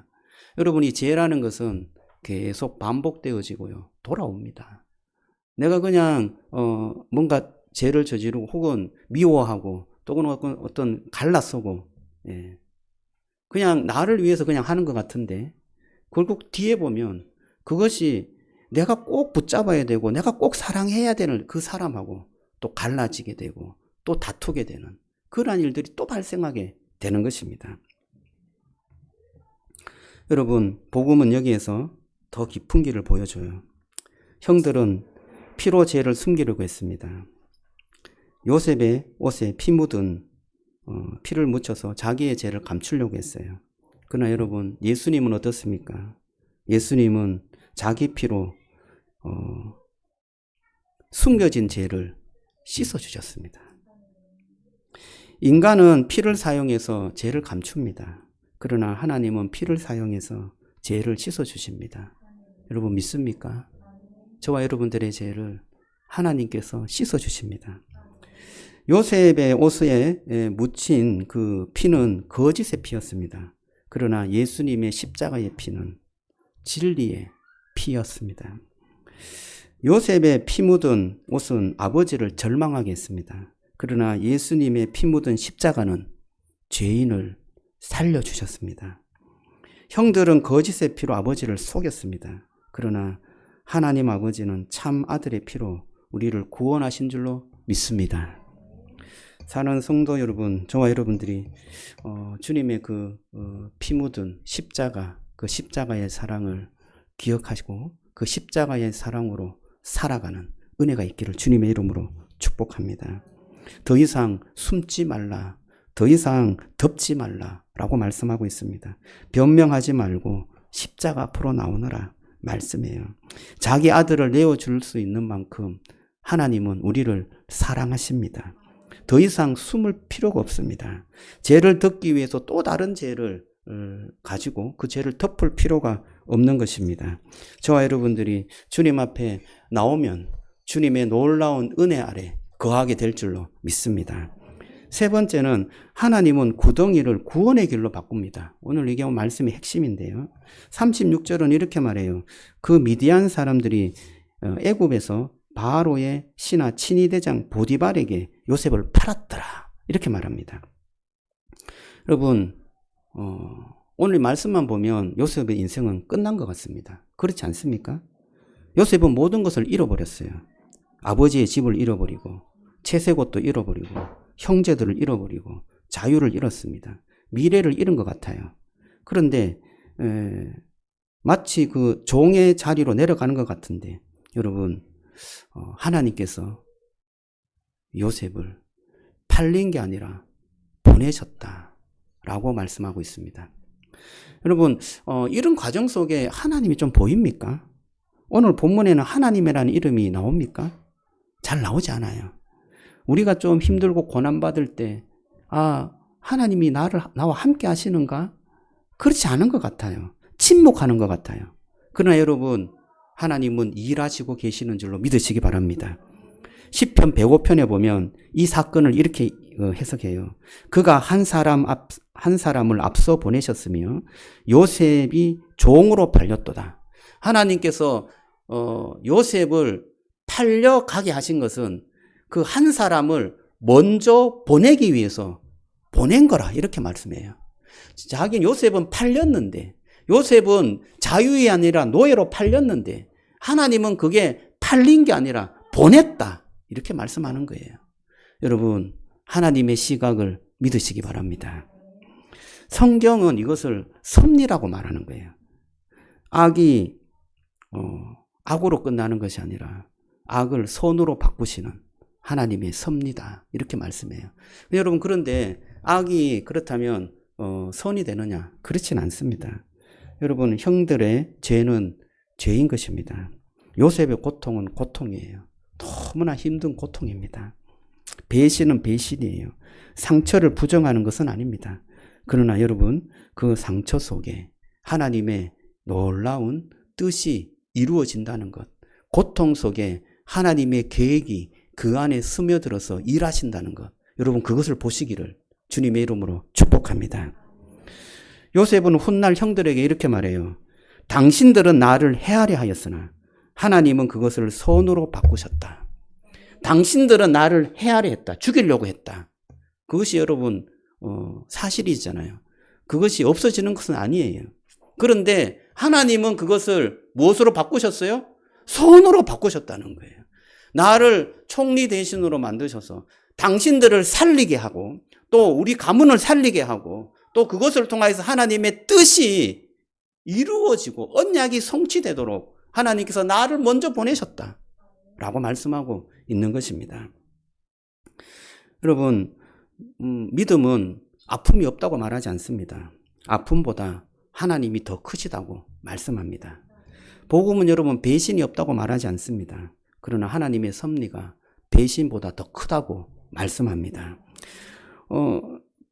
여러분, 이 죄라는 것은 계속 반복되어지고요. 돌아옵니다. 내가 그냥 뭔가 죄를 저지르고 혹은 미워하고 또는 어떤 갈라서고 그냥 나를 위해서 그냥 하는 것 같은데 결국 뒤에 보면 그것이 내가 꼭 붙잡아야 되고 내가 꼭 사랑해야 되는 그 사람하고 또 또 갈라지게 되고 또 다투게 되는 그러한 일들이 또 발생하게 되는 것입니다. 여러분, 복음은 여기에서 더 깊은 길을 보여줘요. 형들은 피로 죄를 숨기려고 했습니다. 요셉의 옷에 피 묻은 피를 묻혀서 자기의 죄를 감추려고 했어요. 그러나 여러분, 예수님은 어떻습니까? 예수님은 자기 피로 숨겨진 죄를 씻어주셨습니다. 인간은 피를 사용해서 죄를 감춥니다. 그러나 하나님은 피를 사용해서 죄를 씻어주십니다. 여러분 믿습니까? 저와 여러분들의 죄를 하나님께서 씻어주십니다. 요셉의 옷에 묻힌 그 피는 거짓의 피였습니다. 그러나 예수님의 십자가의 피는 진리의 피였습니다. 요셉의 피 묻은 옷은 아버지를 절망하게 했습니다. 그러나 예수님의 피 묻은 십자가는 죄인을 살려주셨습니다. 형들은 거짓의 피로 아버지를 속였습니다. 그러나 하나님 아버지는 참 아들의 피로 우리를 구원하신 줄로 믿습니다. 사는 성도 여러분, 저와 여러분들이 주님의 그 피 묻은 십자가, 그 십자가의 사랑을 기억하시고 그 십자가의 사랑으로 살아가는 은혜가 있기를 주님의 이름으로 축복합니다. 더 이상 숨지 말라, 더 이상 덮지 말라라고 말씀하고 있습니다. 변명하지 말고 십자가 앞으로 나오너라 말씀이에요. 자기 아들을 내어줄 수 있는 만큼 하나님은 우리를 사랑하십니다. 더 이상 숨을 필요가 없습니다. 죄를 덮기 위해서 또 다른 죄를 가지고 그 죄를 덮을 필요가 없는 것입니다. 저와 여러분들이 주님 앞에 나오면 주님의 놀라운 은혜 아래 거하게 될 줄로 믿습니다. 세 번째는 하나님은 구덩이를 구원의 길로 바꿉니다. 오늘 얘기한 말씀이 핵심인데요. 36절은 이렇게 말해요. 그 미디안 사람들이 애굽에서 바로의 신하 친위대장 보디발에게 요셉을 팔았더라. 이렇게 말합니다. 여러분, 오늘 말씀만 보면 요셉의 인생은 끝난 것 같습니다. 그렇지 않습니까? 요셉은 모든 것을 잃어버렸어요. 아버지의 집을 잃어버리고 채색옷도 잃어버리고 형제들을 잃어버리고 자유를 잃었습니다. 미래를 잃은 것 같아요. 그런데 마치 그 종의 자리로 내려가는 것 같은데 여러분, 하나님께서 요셉을 팔린 게 아니라 보내셨다라고 말씀하고 있습니다. 여러분, 이런 과정 속에 하나님이 좀 보입니까? 오늘 본문에는 하나님이라는 이름이 나옵니까? 잘 나오지 않아요. 우리가 좀 힘들고 고난받을 때, 하나님이 나와 함께 하시는가? 그렇지 않은 것 같아요. 침묵하는 것 같아요. 그러나 여러분, 하나님은 일하시고 계시는 줄로 믿으시기 바랍니다. 시편 105편에 보면 이 사건을 이렇게 해석해요. 그가 한 사람을 앞서 보내셨으며 요셉이 종으로 팔렸도다. 하나님께서 요셉을 팔려가게 하신 것은 그 한 사람을 먼저 보내기 위해서 보낸 거라 이렇게 말씀해요. 자기는 요셉은 팔렸는데 요셉은 자유이 아니라 노예로 팔렸는데 하나님은 그게 팔린 게 아니라 보냈다 이렇게 말씀하는 거예요. 여러분, 하나님의 시각을 믿으시기 바랍니다. 성경은 이것을 섭리라고 말하는 거예요. 악이 악으로 끝나는 것이 아니라 악을 선으로 바꾸시는 하나님의 섭리다 이렇게 말씀해요. 여러분, 그런데 악이 그렇다면 선이 되느냐? 그렇진 않습니다. 여러분, 형들의 죄는 죄인 것입니다. 요셉의 고통은 고통이에요. 너무나 힘든 고통입니다. 배신은 배신이에요. 상처를 부정하는 것은 아닙니다. 그러나 여러분, 그 상처 속에 하나님의 놀라운 뜻이 이루어진다는 것, 고통 속에 하나님의 계획이 그 안에 스며들어서 일하신다는 것, 여러분 그것을 보시기를 주님의 이름으로 축복합니다. 요셉은 훗날 형들에게 이렇게 말해요. 당신들은 나를 해하려 하였으나 하나님은 그것을 선으로 바꾸셨다. 당신들은 나를 해하려 했다. 죽이려고 했다. 그것이 여러분 사실이잖아요. 그것이 없어지는 것은 아니에요. 그런데 하나님은 그것을 무엇으로 바꾸셨어요? 선으로 바꾸셨다는 거예요. 나를 총리 대신으로 만드셔서 당신들을 살리게 하고 또 우리 가문을 살리게 하고 또 그것을 통해서 하나님의 뜻이 이루어지고 언약이 성취되도록 하나님께서 나를 먼저 보내셨다라고 말씀하고 있는 것입니다. 여러분, 믿음은 아픔이 없다고 말하지 않습니다. 아픔보다 하나님이 더 크시다고 말씀합니다. 복음은 여러분 배신이 없다고 말하지 않습니다. 그러나 하나님의 섭리가 배신보다 더 크다고 말씀합니다.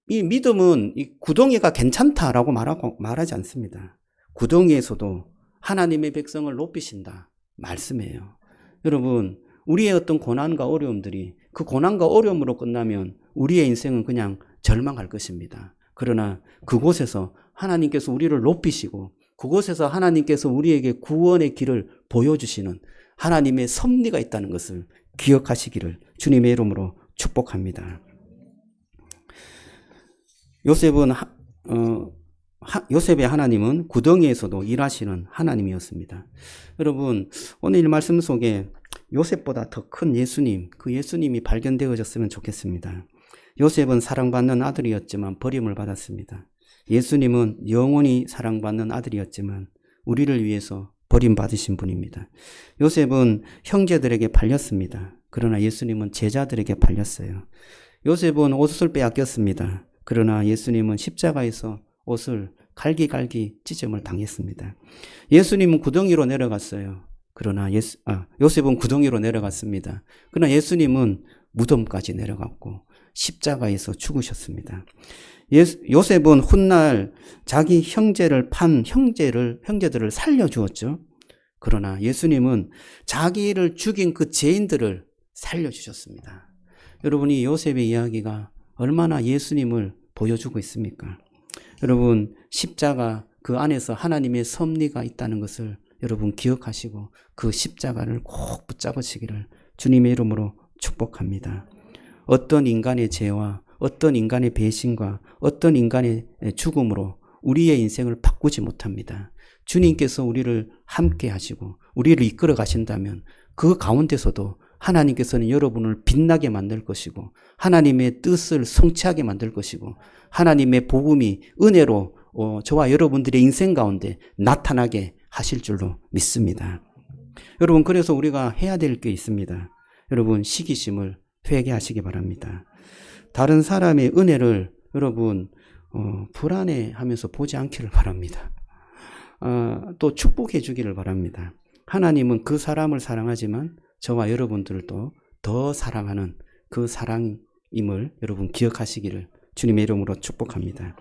이 믿음은 이 구덩이가 괜찮다라고 말하지 않습니다. 구덩이에서도 하나님의 백성을 높이신다 말씀이에요. 여러분, 우리의 어떤 고난과 어려움들이 그 고난과 어려움으로 끝나면 우리의 인생은 그냥 절망할 것입니다. 그러나 그곳에서 하나님께서 우리를 높이시고 그곳에서 하나님께서 우리에게 구원의 길을 보여주시는 하나님의 섭리가 있다는 것을 기억하시기를 주님의 이름으로 축복합니다. 요셉의 하나님은 구덩이에서도 일하시는 하나님이었습니다. 여러분, 오늘 이 말씀 속에 요셉보다 더 큰 예수님, 그 예수님이 발견되어졌으면 좋겠습니다. 요셉은 사랑받는 아들이었지만 버림을 받았습니다. 예수님은 영원히 사랑받는 아들이었지만 우리를 위해서 버림받으신 분입니다. 요셉은 형제들에게 팔렸습니다. 그러나 예수님은 제자들에게 팔렸어요. 요셉은 옷을 빼앗겼습니다. 그러나 예수님은 십자가에서 옷을 갈기갈기 찢음을 당했습니다. 예수님은 구덩이로 내려갔어요. 그러나 요셉은 구덩이로 내려갔습니다. 그러나 예수님은 무덤까지 내려갔고 십자가에서 죽으셨습니다. 요셉은 훗날 자기 형제를 판 형제들을 살려주었죠. 그러나 예수님은 자기를 죽인 그 죄인들을 살려주셨습니다. 여러분, 이 요셉의 이야기가 얼마나 예수님을 보여주고 있습니까? 여러분, 십자가 그 안에서 하나님의 섭리가 있다는 것을 여러분 기억하시고 그 십자가를 꼭 붙잡으시기를 주님의 이름으로 축복합니다. 어떤 인간의 죄와 어떤 인간의 배신과 어떤 인간의 죽음으로 우리의 인생을 바꾸지 못합니다. 주님께서 우리를 함께 하시고 우리를 이끌어 가신다면 그 가운데서도 하나님께서는 여러분을 빛나게 만들 것이고 하나님의 뜻을 성취하게 만들 것이고 하나님의 복음이 은혜로 저와 여러분들의 인생 가운데 나타나게 하실 줄로 믿습니다. 여러분, 그래서 우리가 해야 될 게 있습니다. 여러분, 시기심을 회개하시기 바랍니다. 다른 사람의 은혜를 여러분 불안해하면서 보지 않기를 바랍니다. 또 축복해 주기를 바랍니다. 하나님은 그 사람을 사랑하지만 저와 여러분들도 더 사랑하는 그 사랑임을 여러분 기억하시기를 주님의 이름으로 축복합니다.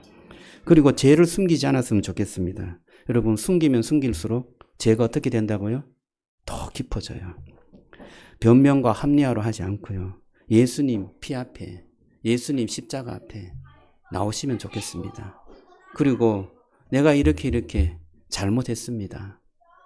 그리고 죄를 숨기지 않았으면 좋겠습니다. 여러분, 숨기면 숨길수록 죄가 어떻게 된다고요? 더 깊어져요. 변명과 합리화로 하지 않고요. 예수님 피 앞에, 예수님 십자가 앞에 나오시면 좋겠습니다. 그리고 내가 이렇게 잘못했습니다.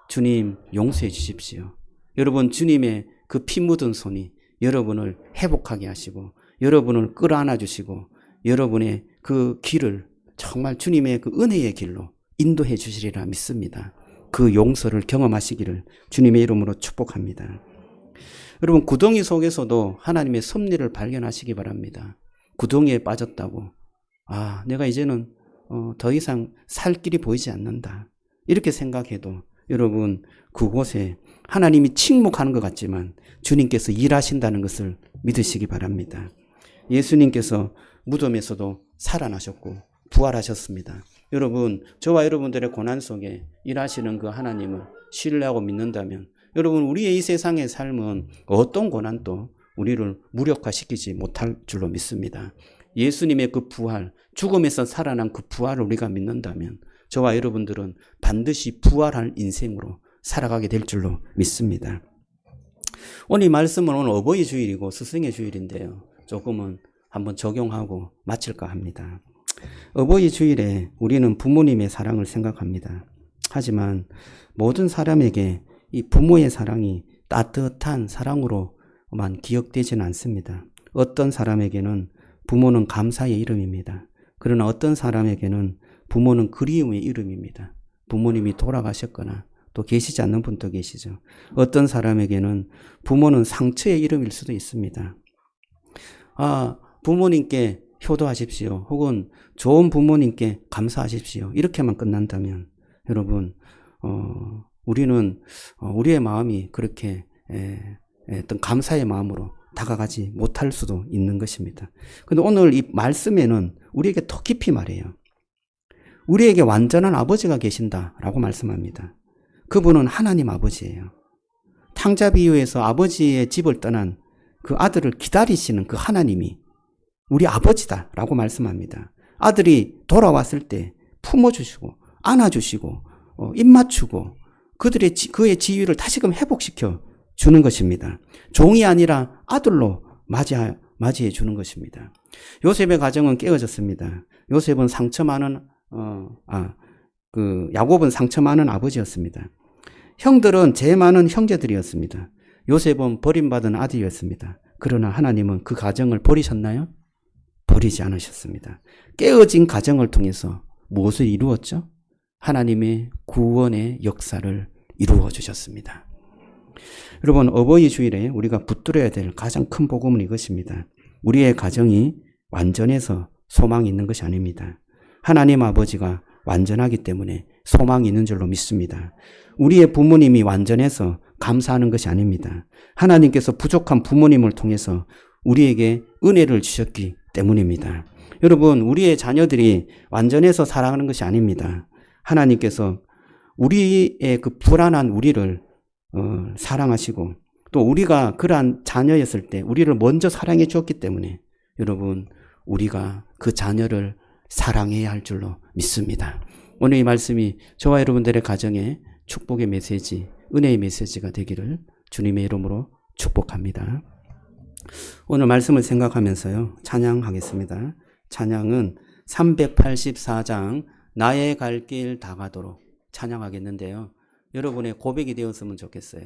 주님 용서해 주십시오. 여러분, 주님의 그 피 묻은 손이 여러분을 회복하게 하시고 여러분을 끌어안아 주시고 여러분의 그 길을 정말 주님의 그 은혜의 길로 인도해 주시리라 믿습니다. 그 용서를 경험하시기를 주님의 이름으로 축복합니다. 여러분, 구덩이 속에서도 하나님의 섭리를 발견하시기 바랍니다. 구덩이에 빠졌다고 내가 이제는 더 이상 살 길이 보이지 않는다 이렇게 생각해도 여러분, 그곳에 하나님이 침묵하는 것 같지만 주님께서 일하신다는 것을 믿으시기 바랍니다. 예수님께서 무덤에서도 살아나셨고 부활하셨습니다. 여러분, 저와 여러분들의 고난 속에 일하시는 그 하나님을 신뢰하고 믿는다면 여러분, 우리의 이 세상의 삶은 어떤 고난도 우리를 무력화시키지 못할 줄로 믿습니다. 예수님의 그 부활, 죽음에서 살아난 그 부활을 우리가 믿는다면 저와 여러분들은 반드시 부활할 인생으로 살아가게 될 줄로 믿습니다. 오늘 이 말씀은 오늘 어버이 주일이고 스승의 주일인데요. 조금은 한번 적용하고 마칠까 합니다. 어버이 주일에 우리는 부모님의 사랑을 생각합니다. 하지만 모든 사람에게 이 부모의 사랑이 따뜻한 사랑으로만 기억되지는 않습니다. 어떤 사람에게는 부모는 감사의 이름입니다. 그러나 어떤 사람에게는 부모는 그리움의 이름입니다. 부모님이 돌아가셨거나 또 계시지 않는 분도 계시죠. 어떤 사람에게는 부모는 상처의 이름일 수도 있습니다. 부모님께 효도하십시오. 혹은 좋은 부모님께 감사하십시오. 이렇게만 끝난다면 여러분 우리는 우리의 마음이 그렇게 어떤 감사의 마음으로 다가가지 못할 수도 있는 것입니다. 그런데 오늘 이 말씀에는 우리에게 더 깊이 말해요. 우리에게 완전한 아버지가 계신다라고 말씀합니다. 그분은 하나님 아버지예요. 탕자 비유에서 아버지의 집을 떠난 그 아들을 기다리시는 그 하나님이 우리 아버지다라고 말씀합니다. 아들이 돌아왔을 때 품어주시고 안아주시고 입 맞추고 그의 지위를 다시금 회복시켜 주는 것입니다. 종이 아니라 아들로 맞이해 주는 것입니다. 요셉의 가정은 깨어졌습니다. 요셉은 상처 많은 야곱은 상처 많은 아버지였습니다. 형들은 죄 많은 형제들이었습니다. 요셉은 버림받은 아들이었습니다. 그러나 하나님은 그 가정을 버리셨나요? 버리지 않으셨습니다. 깨어진 가정을 통해서 무엇을 이루었죠? 하나님의 구원의 역사를 이루어 주셨습니다. 여러분, 어버이 주일에 우리가 붙들어야 될 가장 큰 복음은 이것입니다. 우리의 가정이 완전해서 소망이 있는 것이 아닙니다. 하나님 아버지가 완전하기 때문에 소망이 있는 줄로 믿습니다. 우리의 부모님이 완전해서 감사하는 것이 아닙니다. 하나님께서 부족한 부모님을 통해서 우리에게 은혜를 주셨기 때문입니다. 여러분, 우리의 자녀들이 완전해서 살아가는 것이 아닙니다. 하나님께서 우리의 그 불안한 우리를 사랑하시고 또 우리가 그러한 자녀였을 때 우리를 먼저 사랑해 주었기 때문에 여러분, 우리가 그 자녀를 사랑해야 할 줄로 믿습니다. 오늘 이 말씀이 저와 여러분들의 가정에 축복의 메시지, 은혜의 메시지가 되기를 주님의 이름으로 축복합니다. 오늘 말씀을 생각하면서요, 찬양하겠습니다. 찬양은 384장 나의 갈 길 다가도록 찬양하겠는데요. 여러분의 고백이 되었으면 좋겠어요.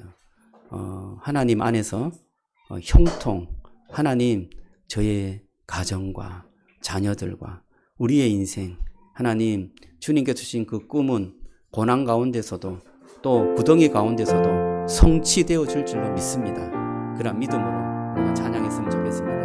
하나님 안에서 형통, 하나님 저의 가정과 자녀들과 우리의 인생, 하나님 주님께 주신 그 꿈은 고난 가운데서도 또 구덩이 가운데서도 성취되어 줄 줄로 믿습니다. 그런 믿음으로 우리가 찬양했으면 좋겠습니다.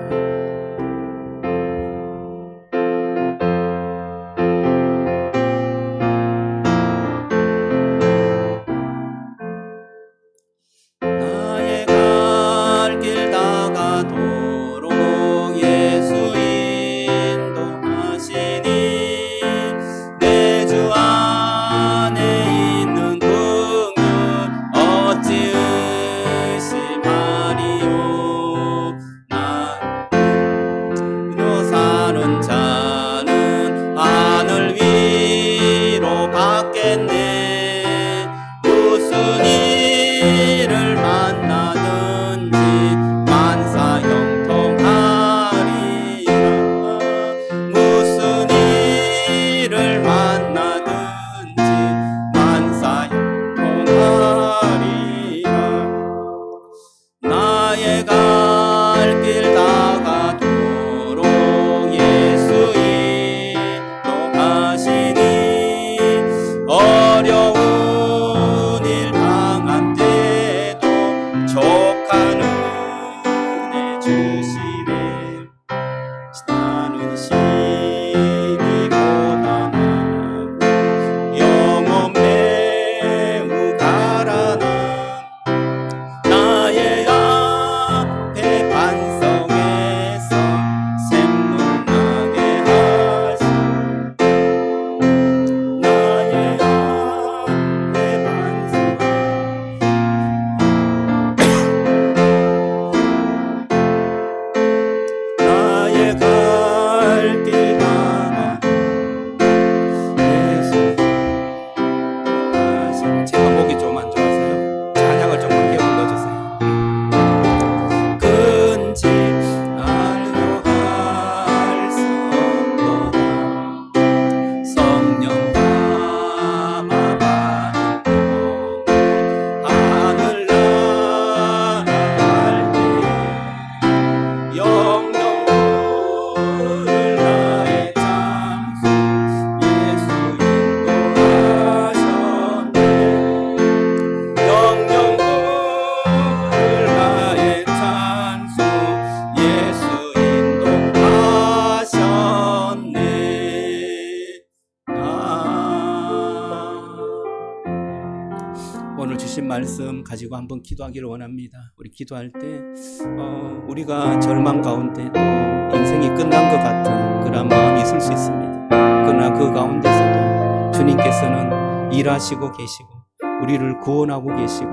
나의 갈 길 다가도록 예수 인도하시니 내 주 안에 있는 긍휼 어찌 의심하리요. 너 사는 자는 하늘 위로 받겠네. 무슨 일을 만나든지 만사 형통하리라. 무슨 일을 만나든지 만사 형통하리라. 나의 갈 길 다가도록 예수 인도하시니 어려운 일 당한 때도 족한 은혜 주시네. 나는 심히 고단하고 영혼 매우 가라나 나의 앞에 반성해서 샘물 나게 하시. 나의 앞에 반성 나의 갈 길 주신 말씀 가지고 한번 기도하기를 원합니다. 우리 기도할 때 우리가 절망 가운데 또 인생이 끝난 것 같은 그런 마음이 있을 수 있습니다. 그러나 그 가운데서도 주님께서는 일하시고 계시고 우리를 구원하고 계시고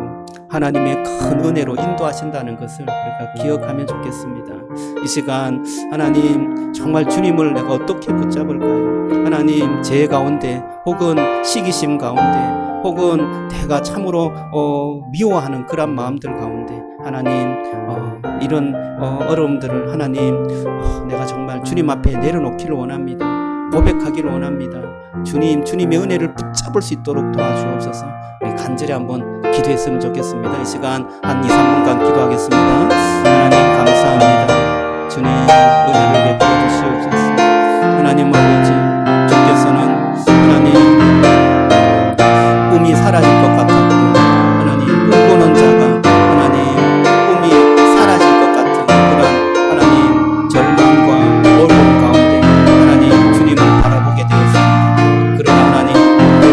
하나님의 큰 은혜로 인도하신다는 것을 우리가 기억하면 좋겠습니다. 이 시간 하나님 정말 주님을 내가 어떻게 붙잡을까요? 하나님 제 가운데 혹은 시기심 가운데 혹은 내가 참으로 미워하는 그런 마음들 가운데 하나님 이런 어려움들을 하나님 내가 정말 주님 앞에 내려놓기를 원합니다. 고백하기를 원합니다. 주님의 은혜를 붙잡을 수 있도록 도와주옵소서. 우리 간절히 한번 기도했으면 좋겠습니다. 이 시간 한 2, 3분간 기도하겠습니다. 하나님 감사합니다. 주님 은혜를 베풀어 주시옵소서. 하나님 아버지 주께서는 하나님 꿈이 사라질 것 같았고 하나님 꿈꾸는 자가 하나님 꿈이 사라질 것 같은 그런 하나님 절망과 어려움 가운데 하나님 주님을 바라보게 되었습니다. 그러나 하나님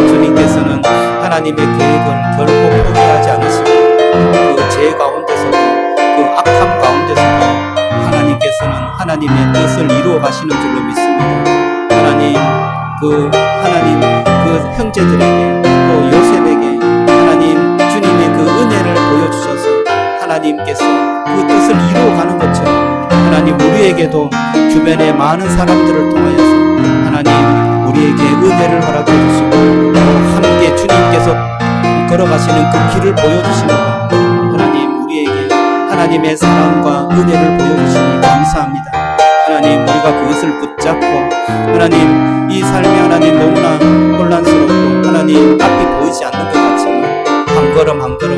주님께서는 하나님의 계획을 결코 포기하지 않으시고 그 죄 가운데서도 그 악함 가운데서도 하나님께서는 하나님의 뜻을 이루어 가시는 줄로 믿습니다. 하나님 그 형제들에게 또 요셉에게 하나님 주님의 그 은혜를 보여주셔서 하나님께서 그 뜻을 이루어가는 것처럼 하나님 우리에게도 주변의 많은 사람들을 통하여서 하나님 우리에게 은혜를 허락해 주시고 함께 주님께서 걸어가시는 그 길을 보여주시고 하나님 우리에게 하나님의 사랑과 은혜를 보여주시니 감사합니다. 하나님 우리가 그것을 붙잡고 하나님 이 삶이 하나님 너무나 혼란스럽고 하나님 앞이 보이지 않는 것 같지만 한 걸음 한 걸음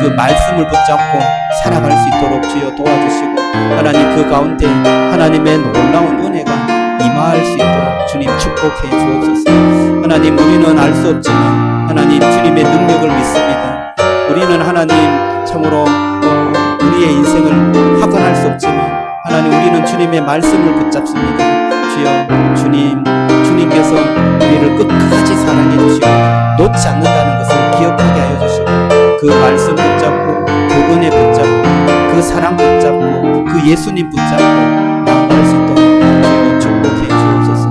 그 말씀을 붙잡고 살아갈 수 있도록 주여 도와주시고 하나님 그 가운데 하나님의 놀라운 은혜가 임할 수 있도록 주님 축복해 주옵소서. 하나님 우리는 알 수 없지만 하나님 주님의 능력을 믿습니다. 우리는 하나님 참으로 우리의 인생을 확언할 수 없지만 하나님 우리는 주님의 말씀을 붙잡습니다. 주여 주님께서 우리를 끝까지 사랑해 주시고 놓지 않는다는 것을 기억하게 하여 주시고 그 말씀 붙잡고 그 은혜 붙잡고 그 사랑 붙잡고 그 예수님 붙잡고 나아갈 수 있도록 주여 축복해 주옵소서.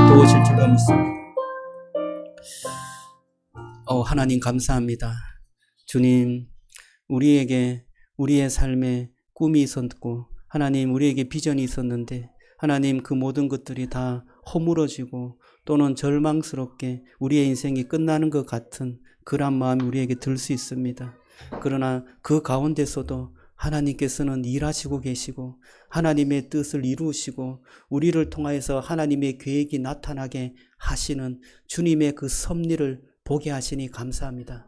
도우실 줄로 믿습니다. 하나님 감사합니다. 주님 우리에게 우리의 삶에 꿈이 있었고 하나님 우리에게 비전이 있었는데 하나님 그 모든 것들이 다 허물어지고 또는 절망스럽게 우리의 인생이 끝나는 것 같은 그런 마음이 우리에게 들 수 있습니다. 그러나 그 가운데서도 하나님께서는 일하시고 계시고 하나님의 뜻을 이루시고 우리를 통하여서 하나님의 계획이 나타나게 하시는 주님의 그 섭리를 보게 하시니 감사합니다.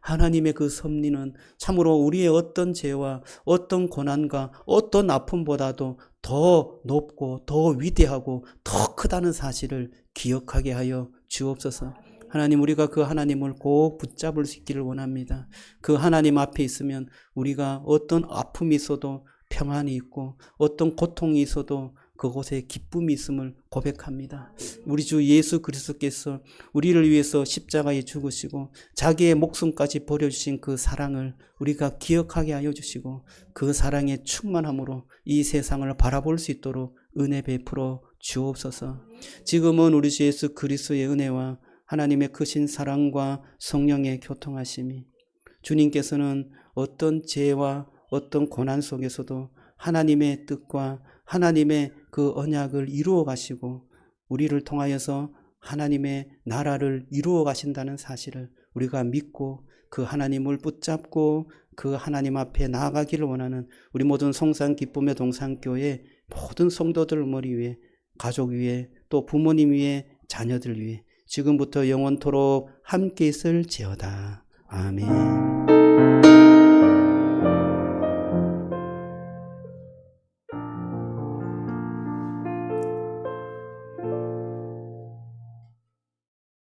하나님의 그 섭리는 참으로 우리의 어떤 죄와 어떤 고난과 어떤 아픔보다도 더 높고 더 위대하고 더 크다는 사실을 기억하게 하여 주옵소서. 하나님 우리가 그 하나님을 꼭 붙잡을 수 있기를 원합니다. 그 하나님 앞에 있으면 우리가 어떤 아픔이 있어도 평안이 있고 어떤 고통이 있어도 그곳에 기쁨이 있음을 고백합니다. 우리 주 예수 그리스도께서 우리를 위해서 십자가에 죽으시고 자기의 목숨까지 버려주신 그 사랑을 우리가 기억하게 하여 주시고 그 사랑의 충만함으로 이 세상을 바라볼 수 있도록 은혜 베풀어 주옵소서. 지금은 우리 주 예수 그리스도의 은혜와 하나님의 크신 사랑과 성령의 교통하심이 주님께서는 어떤 죄와 어떤 고난 속에서도 하나님의 뜻과 하나님의 그 언약을 이루어 가시고 우리를 통하여서 하나님의 나라를 이루어 가신다는 사실을 우리가 믿고 그 하나님을 붙잡고 그 하나님 앞에 나아가기를 원하는 우리 모든 성산 기쁨의 동산교회 모든 성도들 머리 위에 가족 위에 또 부모님 위에 자녀들 위에 지금부터 영원토록 함께 있을지어다. 아멘.